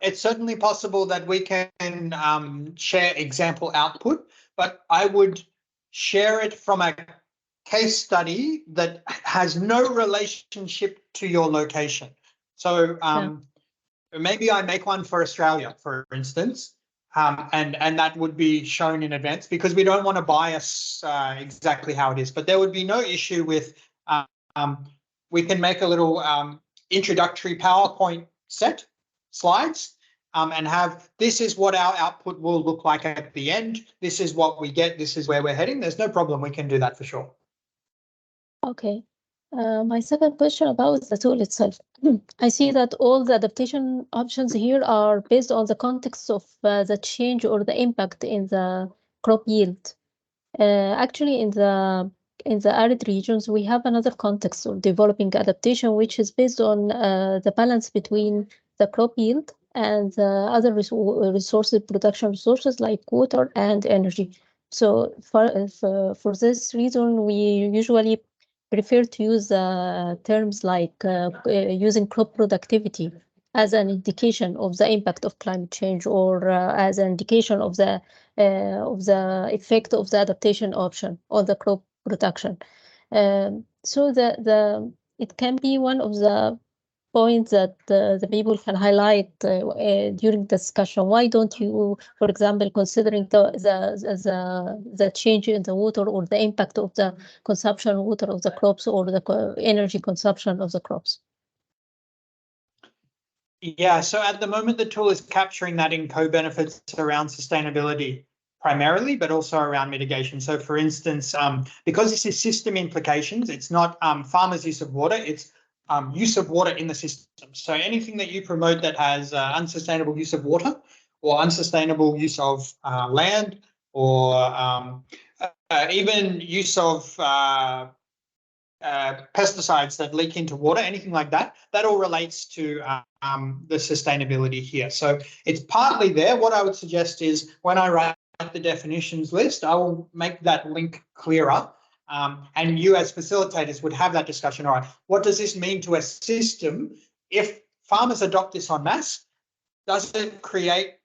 It's certainly possible that we can share example output, but I would share it from a case study that has no relationship to your location. So maybe I make one for Australia, for instance, and that would be shown in advance because we don't want to bias exactly how it is. But there would be no issue with, we can make a little introductory PowerPoint set slides and have, this is what our output will look like at the end. This is what we get. This is where we're heading. There's no problem. We can do that for sure. Okay. My second question about the tool itself. I see that all the adaptation options here are based on the context of the change or the impact in the crop yield. Actually, in the arid regions, we have another context of developing adaptation, which is based on the balance between the crop yield and the other resources, production resources like water and energy. So for this reason, we usually prefer to use terms like using crop productivity as an indication of the impact of climate change, or as an indication of the effect of the adaptation option on the crop production. So it can be one of the points that the people can highlight during discussion. Why don't you, for example, considering the change in the water or the impact of the consumption of water of the crops or the energy consumption of the crops? Yeah, so at the moment, the tool is capturing that in co-benefits around sustainability primarily, but also around mitigation. So for instance, because this is system implications, it's not farmers' use of water, it's use of water in the system. So anything that you promote that has unsustainable use of water or unsustainable use of land, or even use of pesticides that leak into water, anything like that, that all relates to the sustainability here. So it's partly there. What I would suggest is when I write the definitions list, I will make that link clearer. And you as facilitators would have that discussion. All right, what does this mean to a system? If farmers adopt this en masse, does it create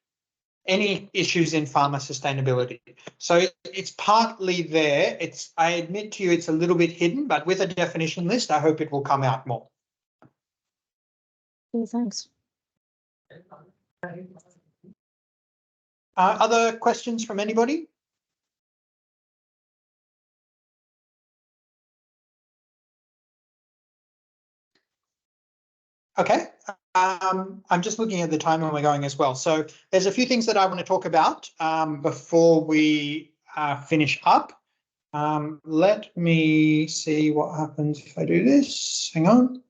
any issues in farmer sustainability? So it's partly there. I admit to you, it's a little bit hidden, but with a definition list, I hope it will come out more. Thanks. Other questions from anybody? Okay, I'm just looking at the time when we're going as well. So there's a few things that I want to talk about before we finish up. Let me see what happens if I do this. Hang on.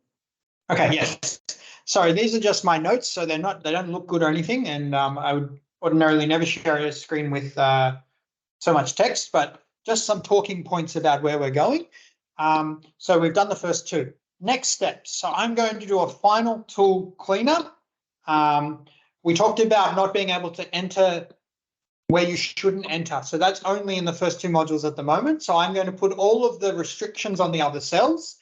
Okay, yes. Sorry, these are just my notes, so they don't look good or anything, and I would ordinarily never share a screen with so much text, but just some talking points about where we're going. So we've done the first two. Next steps. So I'm going to do a final tool cleanup. We talked about not being able to enter where you shouldn't enter. So that's only in the first two modules at the moment. So I'm going to put all of the restrictions on the other cells.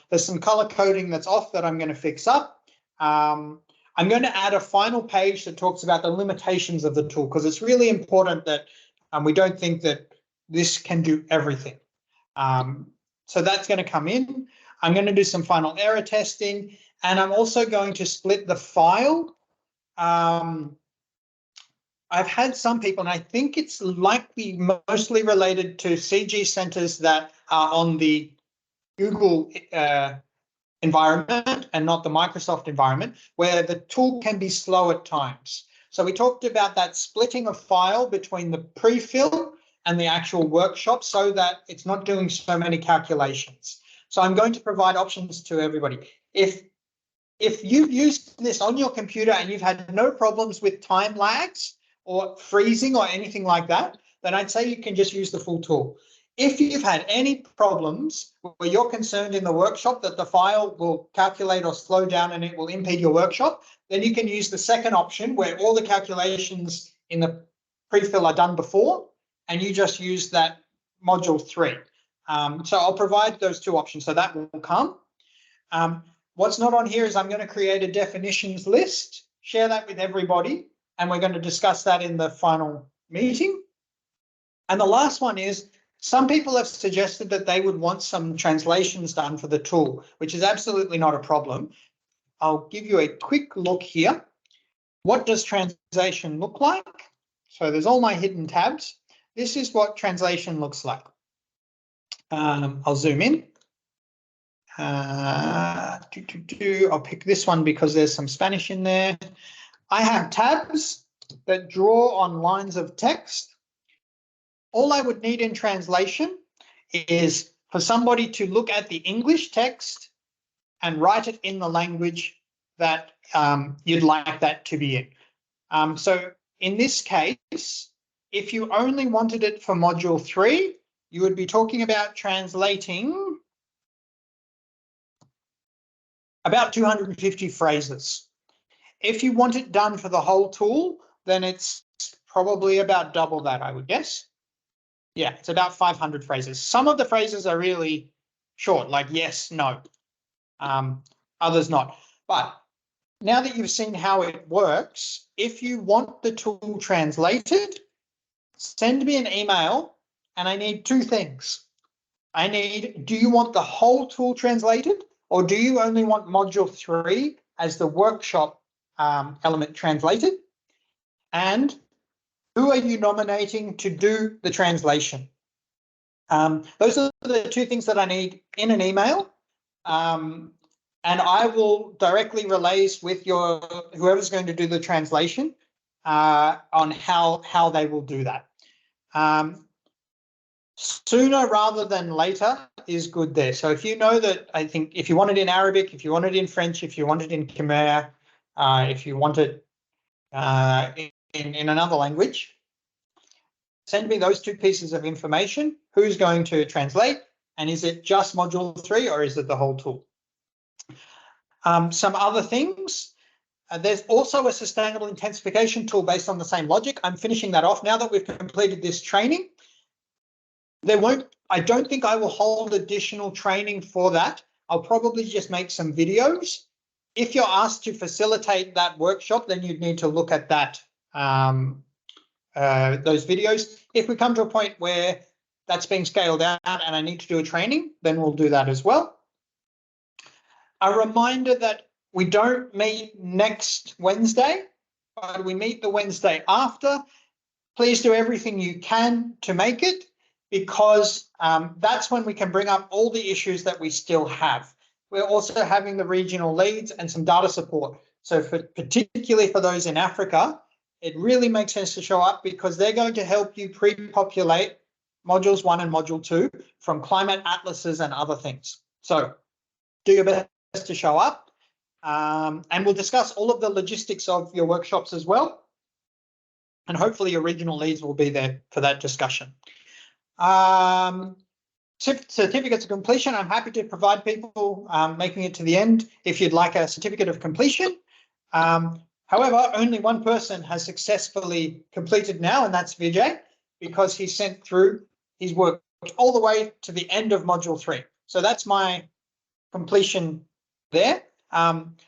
There's some color coding that's off that I'm going to fix up. I'm going to add a final page that talks about the limitations of the tool, because it's really important that we don't think that this can do everything. So that's going to come in. I'm going to do some final error testing, and I'm also going to split the file. I've had some people, and I think it's likely mostly related to CG centers that are on the Google environment and not the Microsoft environment, where the tool can be slow at times. So we talked about that splitting a file between the pre-fill and the actual workshop so that it's not doing so many calculations. So I'm going to provide options to everybody. If you've used this on your computer and you've had no problems with time lags or freezing or anything like that, then I'd say you can just use the full tool. If you've had any problems where you're concerned in the workshop that the file will calculate or slow down and it will impede your workshop, then you can use the second option where all the calculations in the pre-fill are done before, and you just use that module 3. So I'll provide those two options, so that will come. What's not on here is I'm going to create a definitions list, share that with everybody, and we're going to discuss that in the final meeting. And the last one is, some people have suggested that they would want some translations done for the tool, which is absolutely not a problem. I'll give you a quick look here. What does translation look like? So there's all my hidden tabs. This is what translation looks like. I'll zoom in. I'll pick this one because there's some Spanish in there. I have tabs that draw on lines of text. All I would need in translation is for somebody to look at the English text and write it in the language that you'd like that to be in. So in this case, if you only wanted it for module 3, you would be talking about translating about 250 phrases. If you want it done for the whole tool, then it's probably about double that, I would guess. Yeah, it's about 500 phrases. Some of the phrases are really short, like yes, no, others not. But now that you've seen how it works, if you want the tool translated, send me an email, and I need 2 things. I need, do you want the whole tool translated, or do you only want module 3 as the workshop element translated? And who are you nominating to do the translation? Those are the 2 things that I need in an email. And I will directly liaise with whoever's going to do the translation on how they will do that. Sooner rather than later is good there. So if you know that, I think if you want it in Arabic, if you want it in French, if you want it in Khmer, if you want it in another language, send me those 2 pieces of information. Who's going to translate, and is it just module 3 or is it the whole tool? Some other things. There's also a sustainable intensification tool based on the same logic. I'm finishing that off now that we've completed this training. I don't think I will hold additional training for that. I'll probably just make some videos. If you're asked to facilitate that workshop, then you'd need to look at that, those videos. If we come to a point where that's being scaled out and I need to do a training, then we'll do that as well. A reminder that we don't meet next Wednesday, but we meet the Wednesday after. Please do everything you can to make it, because that's when we can bring up all the issues that we still have. We're also having the regional leads and some data support. So particularly for those in Africa, it really makes sense to show up, because they're going to help you pre-populate modules 1 and module 2 from climate atlases and other things. So do your best to show up, and we'll discuss all of the logistics of your workshops as well. And hopefully your regional leads will be there for that discussion. Certificates of completion, I'm happy to provide people making it to the end if you'd like a certificate of completion. However, only one person has successfully completed now, and that's Vijay, because he sent through, he's worked all the way to the end of module 3. So that's my completion there.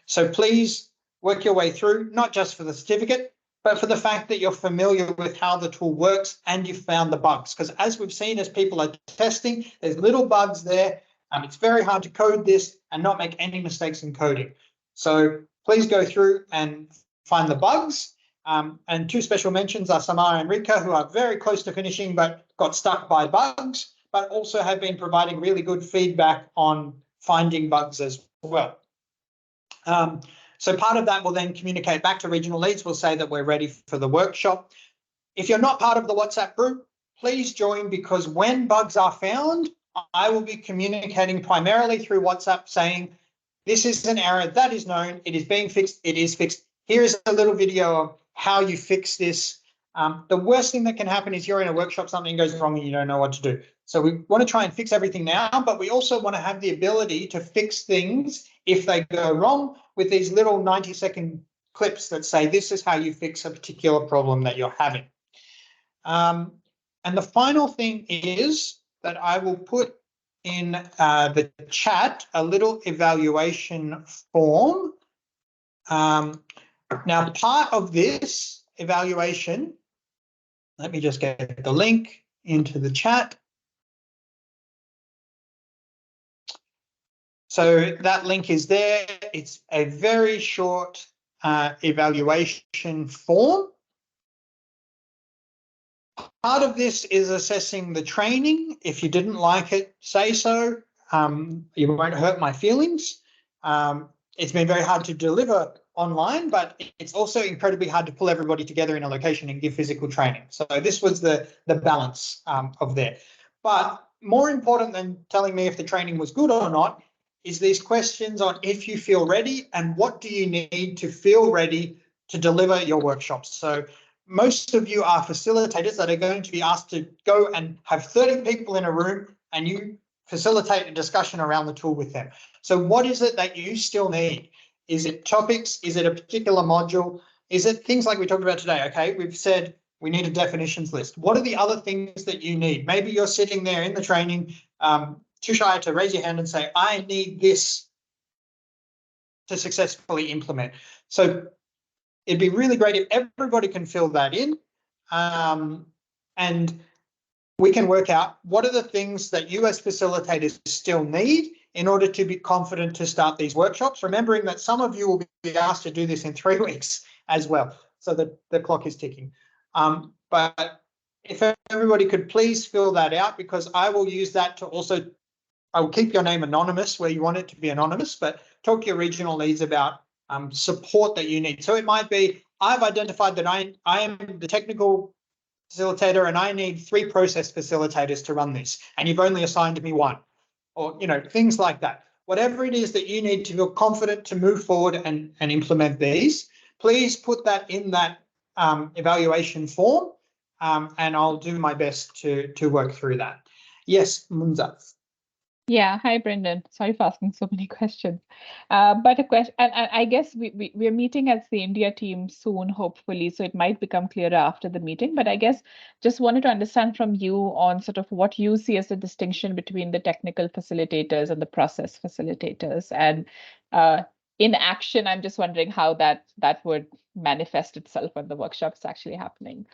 So please work your way through, not just for the certificate, but for the fact that you're familiar with how the tool works and you've found the bugs. Because as we've seen, as people are testing, there's little bugs there. It's very hard to code this and not make any mistakes in coding. So please go through and find the bugs. And 2 special mentions are Samara and Rika, who are very close to finishing but got stuck by bugs. but also have been providing really good feedback on finding bugs as well. So part of that will then communicate back to regional leads. We'll say that we're ready for the workshop. If you're not part of the WhatsApp group, please join, because when bugs are found, I will be communicating primarily through WhatsApp saying, this is an error that is known, it is being fixed, it is fixed. Here is a little video of how you fix this. The worst thing that can happen is you're in a workshop, something goes wrong and you don't know what to do. So we want to try and fix everything now, but we also want to have the ability to fix things if they go wrong with these little 90-second clips that say, this is how you fix a particular problem that you're having. And the final thing is that I will put in the chat a little evaluation form. Now, part of this evaluation, let me just get the link into the chat. So that link is there. It's a very short evaluation form. Part of this is assessing the training. If you didn't like it, say so. You won't hurt my feelings. It's been very hard to deliver online, but it's also incredibly hard to pull everybody together in a location and give physical training. So this was the balance of there. But more important than telling me if the training was good or not is these questions on if you feel ready and what do you need to feel ready to deliver your workshops. So most of you are facilitators that are going to be asked to go and have 30 people in a room and you facilitate a discussion around the tool with them. So what is it that you still need? Is it topics? Is it a particular module? Is it things like we talked about today? Okay, we've said we need a definitions list. What are the other things that you need? Maybe you're sitting there in the training, too shy to raise your hand and say, I need this to successfully implement. So it'd be really great if everybody can fill that in, and we can work out what are the things that you as facilitators still need in order to be confident to start these workshops, remembering that some of you will be asked to do this in 3 weeks as well, so that the clock is ticking. But if everybody could please fill that out, because I will use that to also, I will keep your name anonymous where you want it to be anonymous, but talk to your regional leads about support that you need. So it might be, I've identified that I am the technical facilitator and I need 3 process facilitators to run this, and you've only assigned me 1, or things like that. Whatever it is that you need to feel confident to move forward and implement these, please put that in that evaluation form, and I'll do my best to work through that. Yes, Munza. Yeah, hi, Brendan. Sorry for asking so many questions. But a question, and I guess we're meeting as the India team soon, hopefully, so it might become clearer after the meeting. But I guess just wanted to understand from you on sort of what you see as the distinction between the technical facilitators and the process facilitators. And in action, I'm just wondering how that would manifest itself when the workshop is actually happening.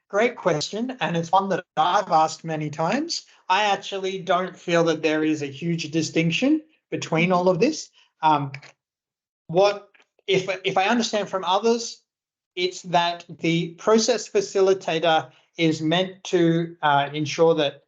Great question, and it's one that I've asked many times. I actually don't feel that there is a huge distinction between all of this. What if I understand from others, it's that the process facilitator is meant to ensure that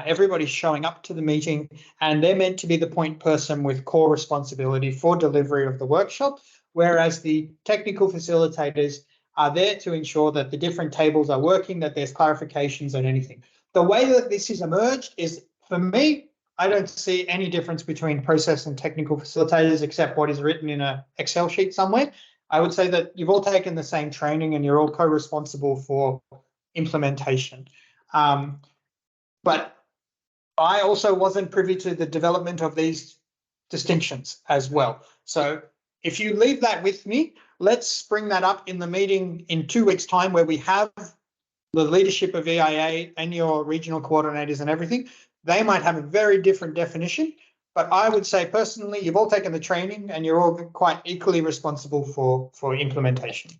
everybody's showing up to the meeting, and they're meant to be the point person with core responsibility for delivery of the workshop, whereas the technical facilitators are there to ensure that the different tables are working, that there's clarifications and anything. The way that this is emerged is, for me, I don't see any difference between process and technical facilitators except what is written in an Excel sheet somewhere. I would say that you've all taken the same training and you're all co-responsible for implementation. But I also wasn't privy to the development of these distinctions as well. So if you leave that with me, let's bring that up in the meeting in 2 weeks' time, where we have the leadership of EiA and your regional coordinators and everything. They might have a very different definition, but I would say personally, you've all taken the training and you're all quite equally responsible for implementation.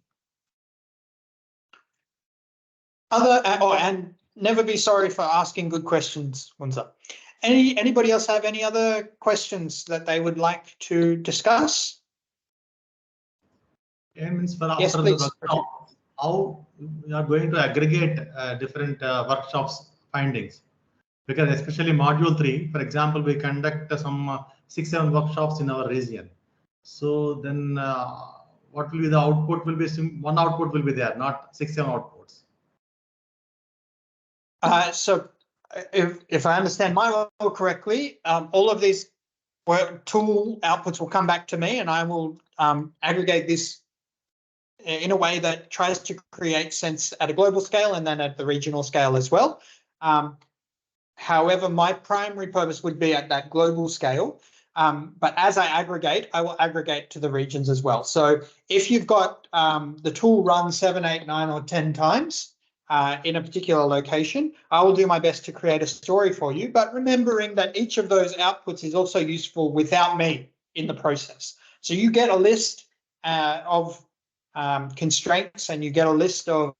And never be sorry for asking good questions, Munza. Anybody else have any other questions that they would like to discuss? Means for Yes, after please. the workshop, how we are going to aggregate different workshops findings. Because especially module 3, for example, we conduct some 6-7 workshops in our region. So then what will be the output? Will be one output will be there, not 6-7 outputs. So if I understand my role correctly, all of these tool outputs will come back to me, and I will aggregate this in a way that tries to create sense at a global scale and then at the regional scale as well. However, my primary purpose would be at that global scale. But as I aggregate, I will aggregate to the regions as well. So if you've got the tool run 7, 8, 9, or 10 times in a particular location, I will do my best to create a story for you, but remembering that each of those outputs is also useful without me in the process. So you get a list of constraints, and you get a list of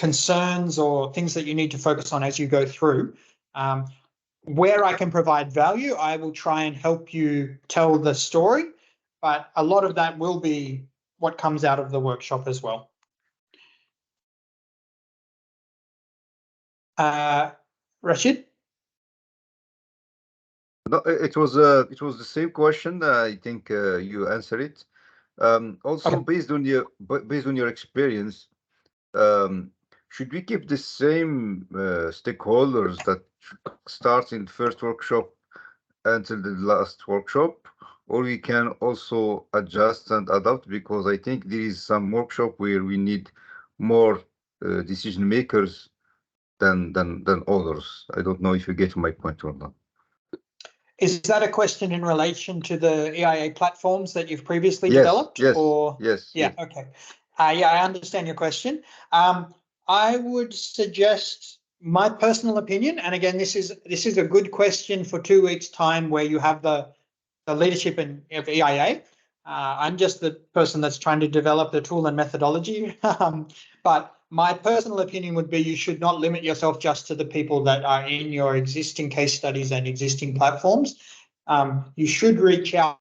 concerns or things that you need to focus on as you go through. Where I can provide value, I will try and help you tell the story, but a lot of that will be what comes out of the workshop as well. Rashid? No, it was the same question. I think you answered it. Also, Okay. based on your experience, should we keep the same stakeholders that start in the first workshop until the last workshop, or we can also adjust and adapt? Because I think there is some workshop where we need more decision makers than others. I don't know if you get my point or not. Is that a question in relation to the EiA platforms that you've previously Yes, developed? yes, or yes. Yeah, yes. okay. Yeah, I understand your question. I would suggest my personal opinion, and again, this is a good question for 2 weeks' time where you have the leadership of EiA. I'm just the person that's trying to develop the tool and methodology. But my personal opinion would be you should not limit yourself just to the people that are in your existing case studies and existing platforms. You should reach out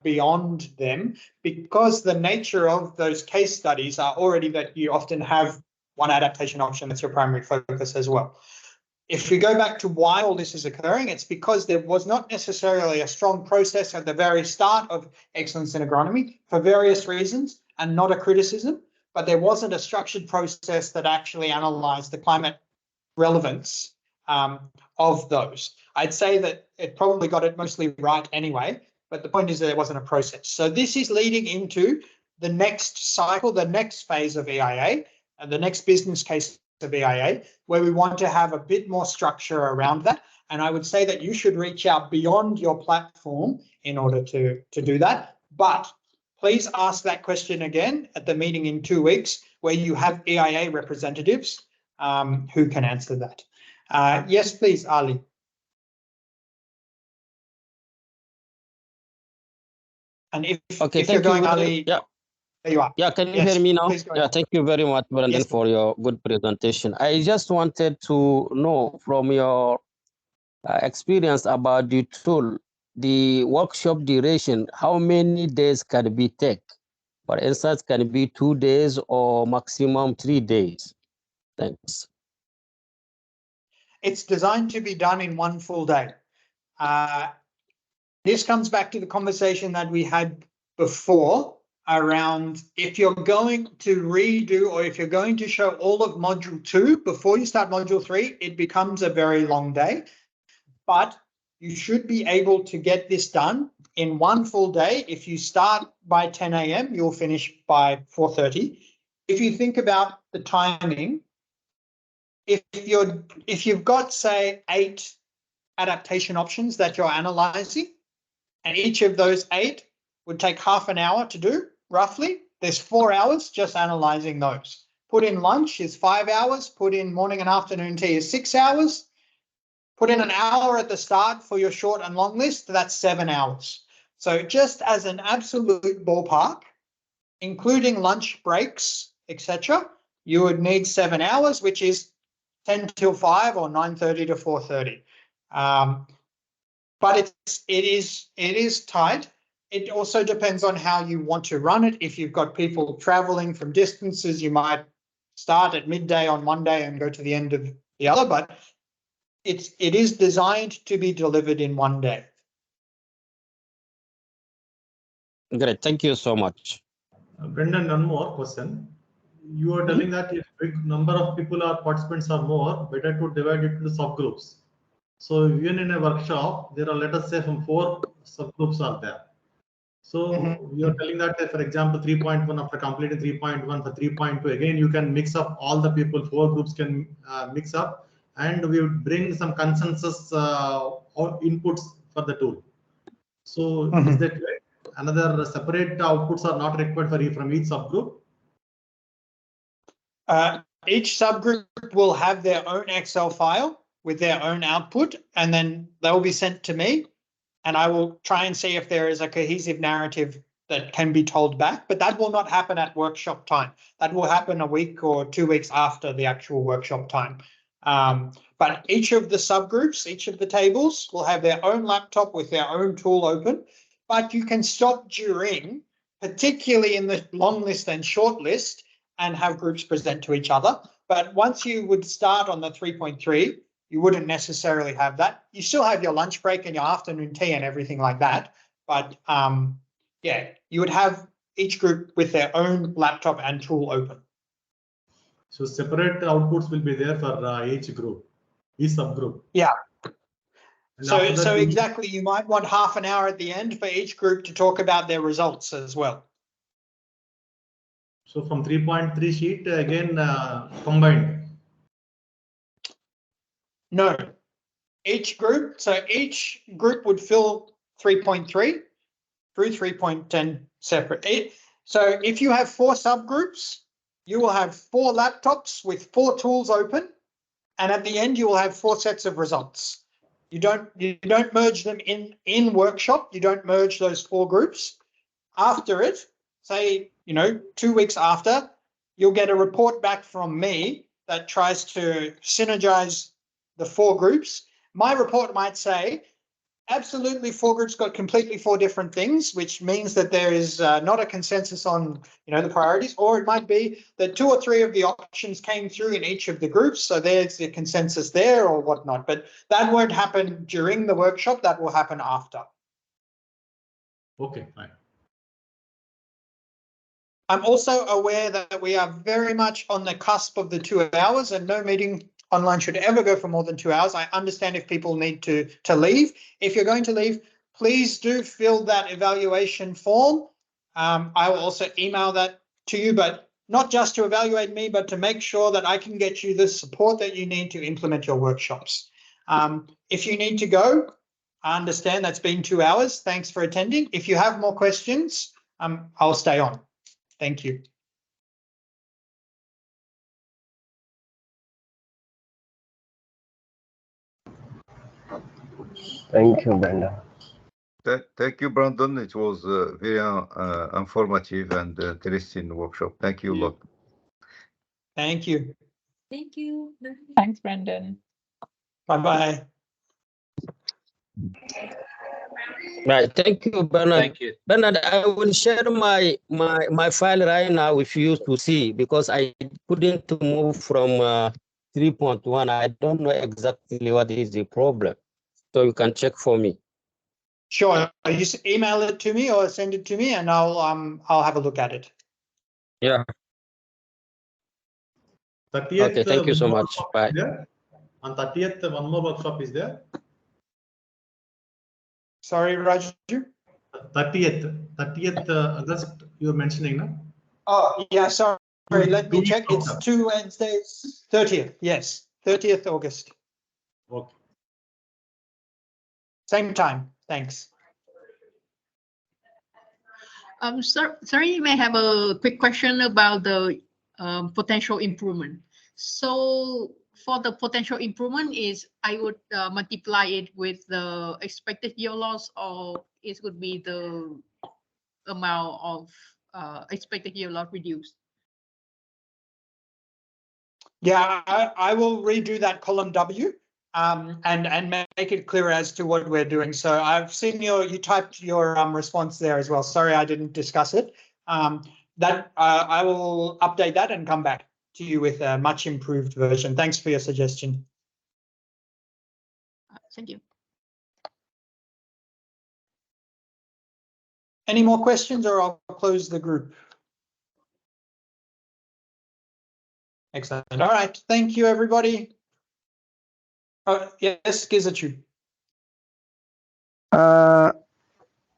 beyond them, because the nature of those case studies are already that you often have one adaptation option that's your primary focus as well. If we go back to why all this is occurring, it's because there was not necessarily a strong process at the very start of excellence in agronomy for various reasons, and not a criticism, but there wasn't a structured process that actually analysed the climate relevance of those. I'd say that it probably got it mostly right anyway, but the point is that there wasn't a process. So this is leading into the next cycle, the next phase of EiA, and the next business case of EiA, where we want to have a bit more structure around that. And I would say that you should reach out beyond your platform in order to do that. But please ask that question again at the meeting in 2 weeks, where you have EiA representatives who can answer that. Yes, please, Ali. And if you're going, Ali, yeah. there you are. Yeah, can you Yes, hear me now? please go Yeah, ahead. thank you very much, Brandon, Yes, for your good presentation. I just wanted to know from your experience about the tool, the workshop duration, how many days can be take? For instance, can it be 2 days or maximum 3 days? Thanks. it's designed to be done in one full day. This comes back to the conversation that we had before around if you're going to redo, or if you're going to show all of module 2 before you start module 3, it becomes a very long day. But you should be able to get this done in one full day. If you start by 10 a.m., you'll finish by 4:30. If you think about the timing, if you've got, say, 8 adaptation options that you're analyzing, and each of those 8 would take half an hour to do, roughly, there's 4 hours just analyzing those. Put in lunch is 5 hours, put in morning and afternoon tea is 6 hours, put in an hour at the start for your short and long list, that's 7 hours. So just as an absolute ballpark, including lunch breaks, etc., you would need 7 hours, which is 10 till 5 or 9:30 to 4:30. But it is tight. It also depends on how you want to run it. If you've got people traveling from distances, you might start at midday on one day and go to the end of the other, but it is designed to be delivered in one day. Great, thank you so much. Brendan, one more question. You are telling that if big number of people or participants are more, better to divide it into subgroups. So even in a workshop, there are, let us say, from 4 subgroups are there. So you are telling that, for example, 3.1 after completing 3.1 for 3.2, again you can mix up all the people. 4 groups can mix up, and we would bring some consensus inputs for the tool. So is that right? Another separate outputs are not required from each subgroup? Each subgroup will have their own Excel file with their own output, and then they'll be sent to me, and I will try and see if there is a cohesive narrative that can be told back, but that will not happen at workshop time. That will happen a week or 2 weeks after the actual workshop time. But each of the subgroups, each of the tables will have their own laptop with their own tool open, but you can stop during, particularly in the long list and short list, and have groups present to each other. But once you would start on the 3.3, you wouldn't necessarily have that. You still have your lunch break and your afternoon tea and everything like that. But yeah, you would have each group with their own laptop and tool open. So separate outputs will be there for each group, each subgroup. Yeah. And So exactly, you might want half an hour at the end for each group to talk about their results as well. So from 3.3 sheet, again, combined. No, each group would fill 3.3 through 3.10 separate. So if you have 4 subgroups, you will have 4 laptops with 4 tools open, and at the end you will have 4 sets of results. You don't merge them in workshop. You don't merge those 4 groups. After it, say 2 weeks after, you'll get a report back from me that tries to synergize the 4 groups. My report might say, absolutely 4 groups got completely 4 different things, which means that there is not a consensus on the priorities, or it might be that 2 or 3 of the options came through in each of the groups, so there's the consensus there or whatnot. But that won't happen during the workshop, that will happen after. Okay, fine. I'm also aware that we are very much on the cusp of the 2 hours, and no meeting online should ever go for more than 2 hours. I understand if people need to leave. If you're going to leave, please do fill that evaluation form. I will also email that to you, but not just to evaluate me, but to make sure that I can get you the support that you need to implement your workshops. If you need to go, I understand that's been 2 hours. Thanks for attending. If you have more questions, I'll stay on. Thank you. Thank you, Brenda. Thank you, Brandon. It was very informative and interesting workshop. Thank you a lot. Thank you. Thank you. Thanks, Brendan. Bye-bye. Right, thank you, Bernard. Thank you. Bernard, I will share my file right now with you to see, because I couldn't move from 3.1. I don't know exactly what is the problem, so you can check for me. Sure. You just email it to me or send it to me, and I'll have a look at it. Yeah. 30th, okay, thank you so much. Bye. On 30th, one more workshop is there. Sorry, Raju? 30th August, you're mentioning, no? Oh, yeah, sorry. Let me check. It's 2 Wednesdays. 30th, yes. 30th August. Okay. Same time. Thanks. Sorry, may I have a quick question about the potential improvement. So for the potential improvement, is I would multiply it with the expected yield loss, or it would be the amount of expected yield loss reduced? Yeah, I will redo that column W and make it clear as to what we're doing. So I've seen you typed your response there as well. Sorry, I didn't discuss it. I will update that and come back to you with a much improved version. Thanks for your suggestion. Thank you. Any more questions, or I'll close the group? Excellent. All right. Thank you, everybody. Oh, yes, Gizachu.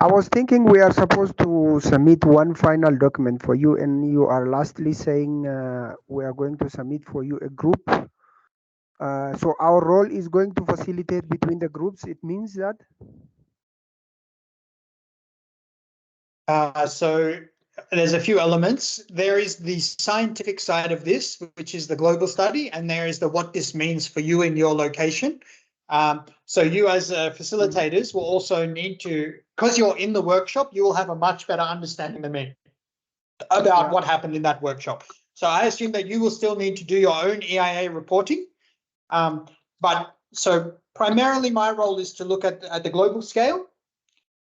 I was thinking we are supposed to submit one final document for you, and you are lastly saying we are going to submit for you a group. So our role is going to facilitate between the groups. It means that? So there's a few elements. There is the scientific side of this, which is the global study, and there is the what this means for you in your location. So you as facilitators will also need to, because you're in the workshop, you will have a much better understanding than me about what happened in that workshop. So I assume that you will still need to do your own EIA reporting. But so primarily my role is to look at the global scale,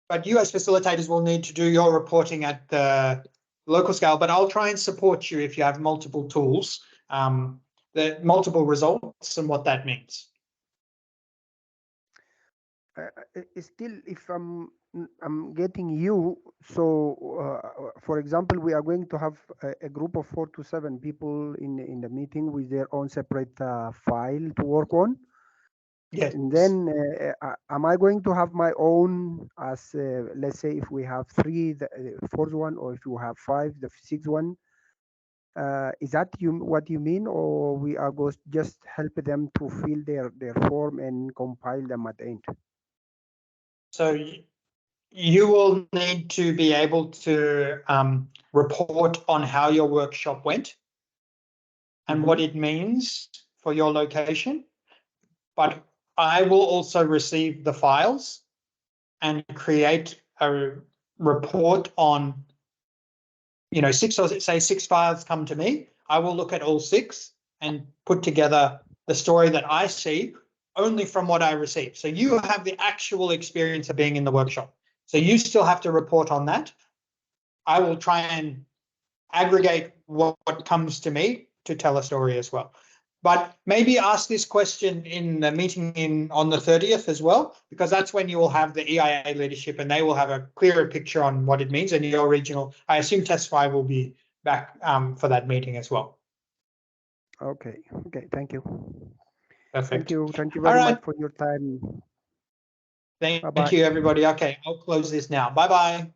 but you as facilitators will need to do your reporting at the local scale. But I'll try and support you if you have multiple tools, the multiple results and what that means. Still, if I'm getting you, so for example, we are going to have a group of 4 to 7 people in the meeting with their own separate file to work on. Yes. And then am I going to have my own as let's say if we have 3, the 4th one, or if you have 5, the 6th one? Is that what you mean, or we are going to just help them to fill their form and compile them at the end? So you will need to be able to report on how your workshop went and what it means for your location. But I will also receive the files and create a report on, 6 or say 6 files come to me. I will look at all 6 and put together the story that I see only from what I receive. So you have the actual experience of being in the workshop. So you still have to report on that. I will try and aggregate what comes to me to tell a story as well. But maybe ask this question in the meeting on the 30th as well, because that's when you will have the EIA leadership and they will have a clearer picture on what it means. And your regional, I assume Testify will be back for that meeting as well. Okay. Thank you. Perfect. Thank you very All right. much for your time. Thank Bye-bye. you, everybody. Okay, I'll close this now. Bye-bye.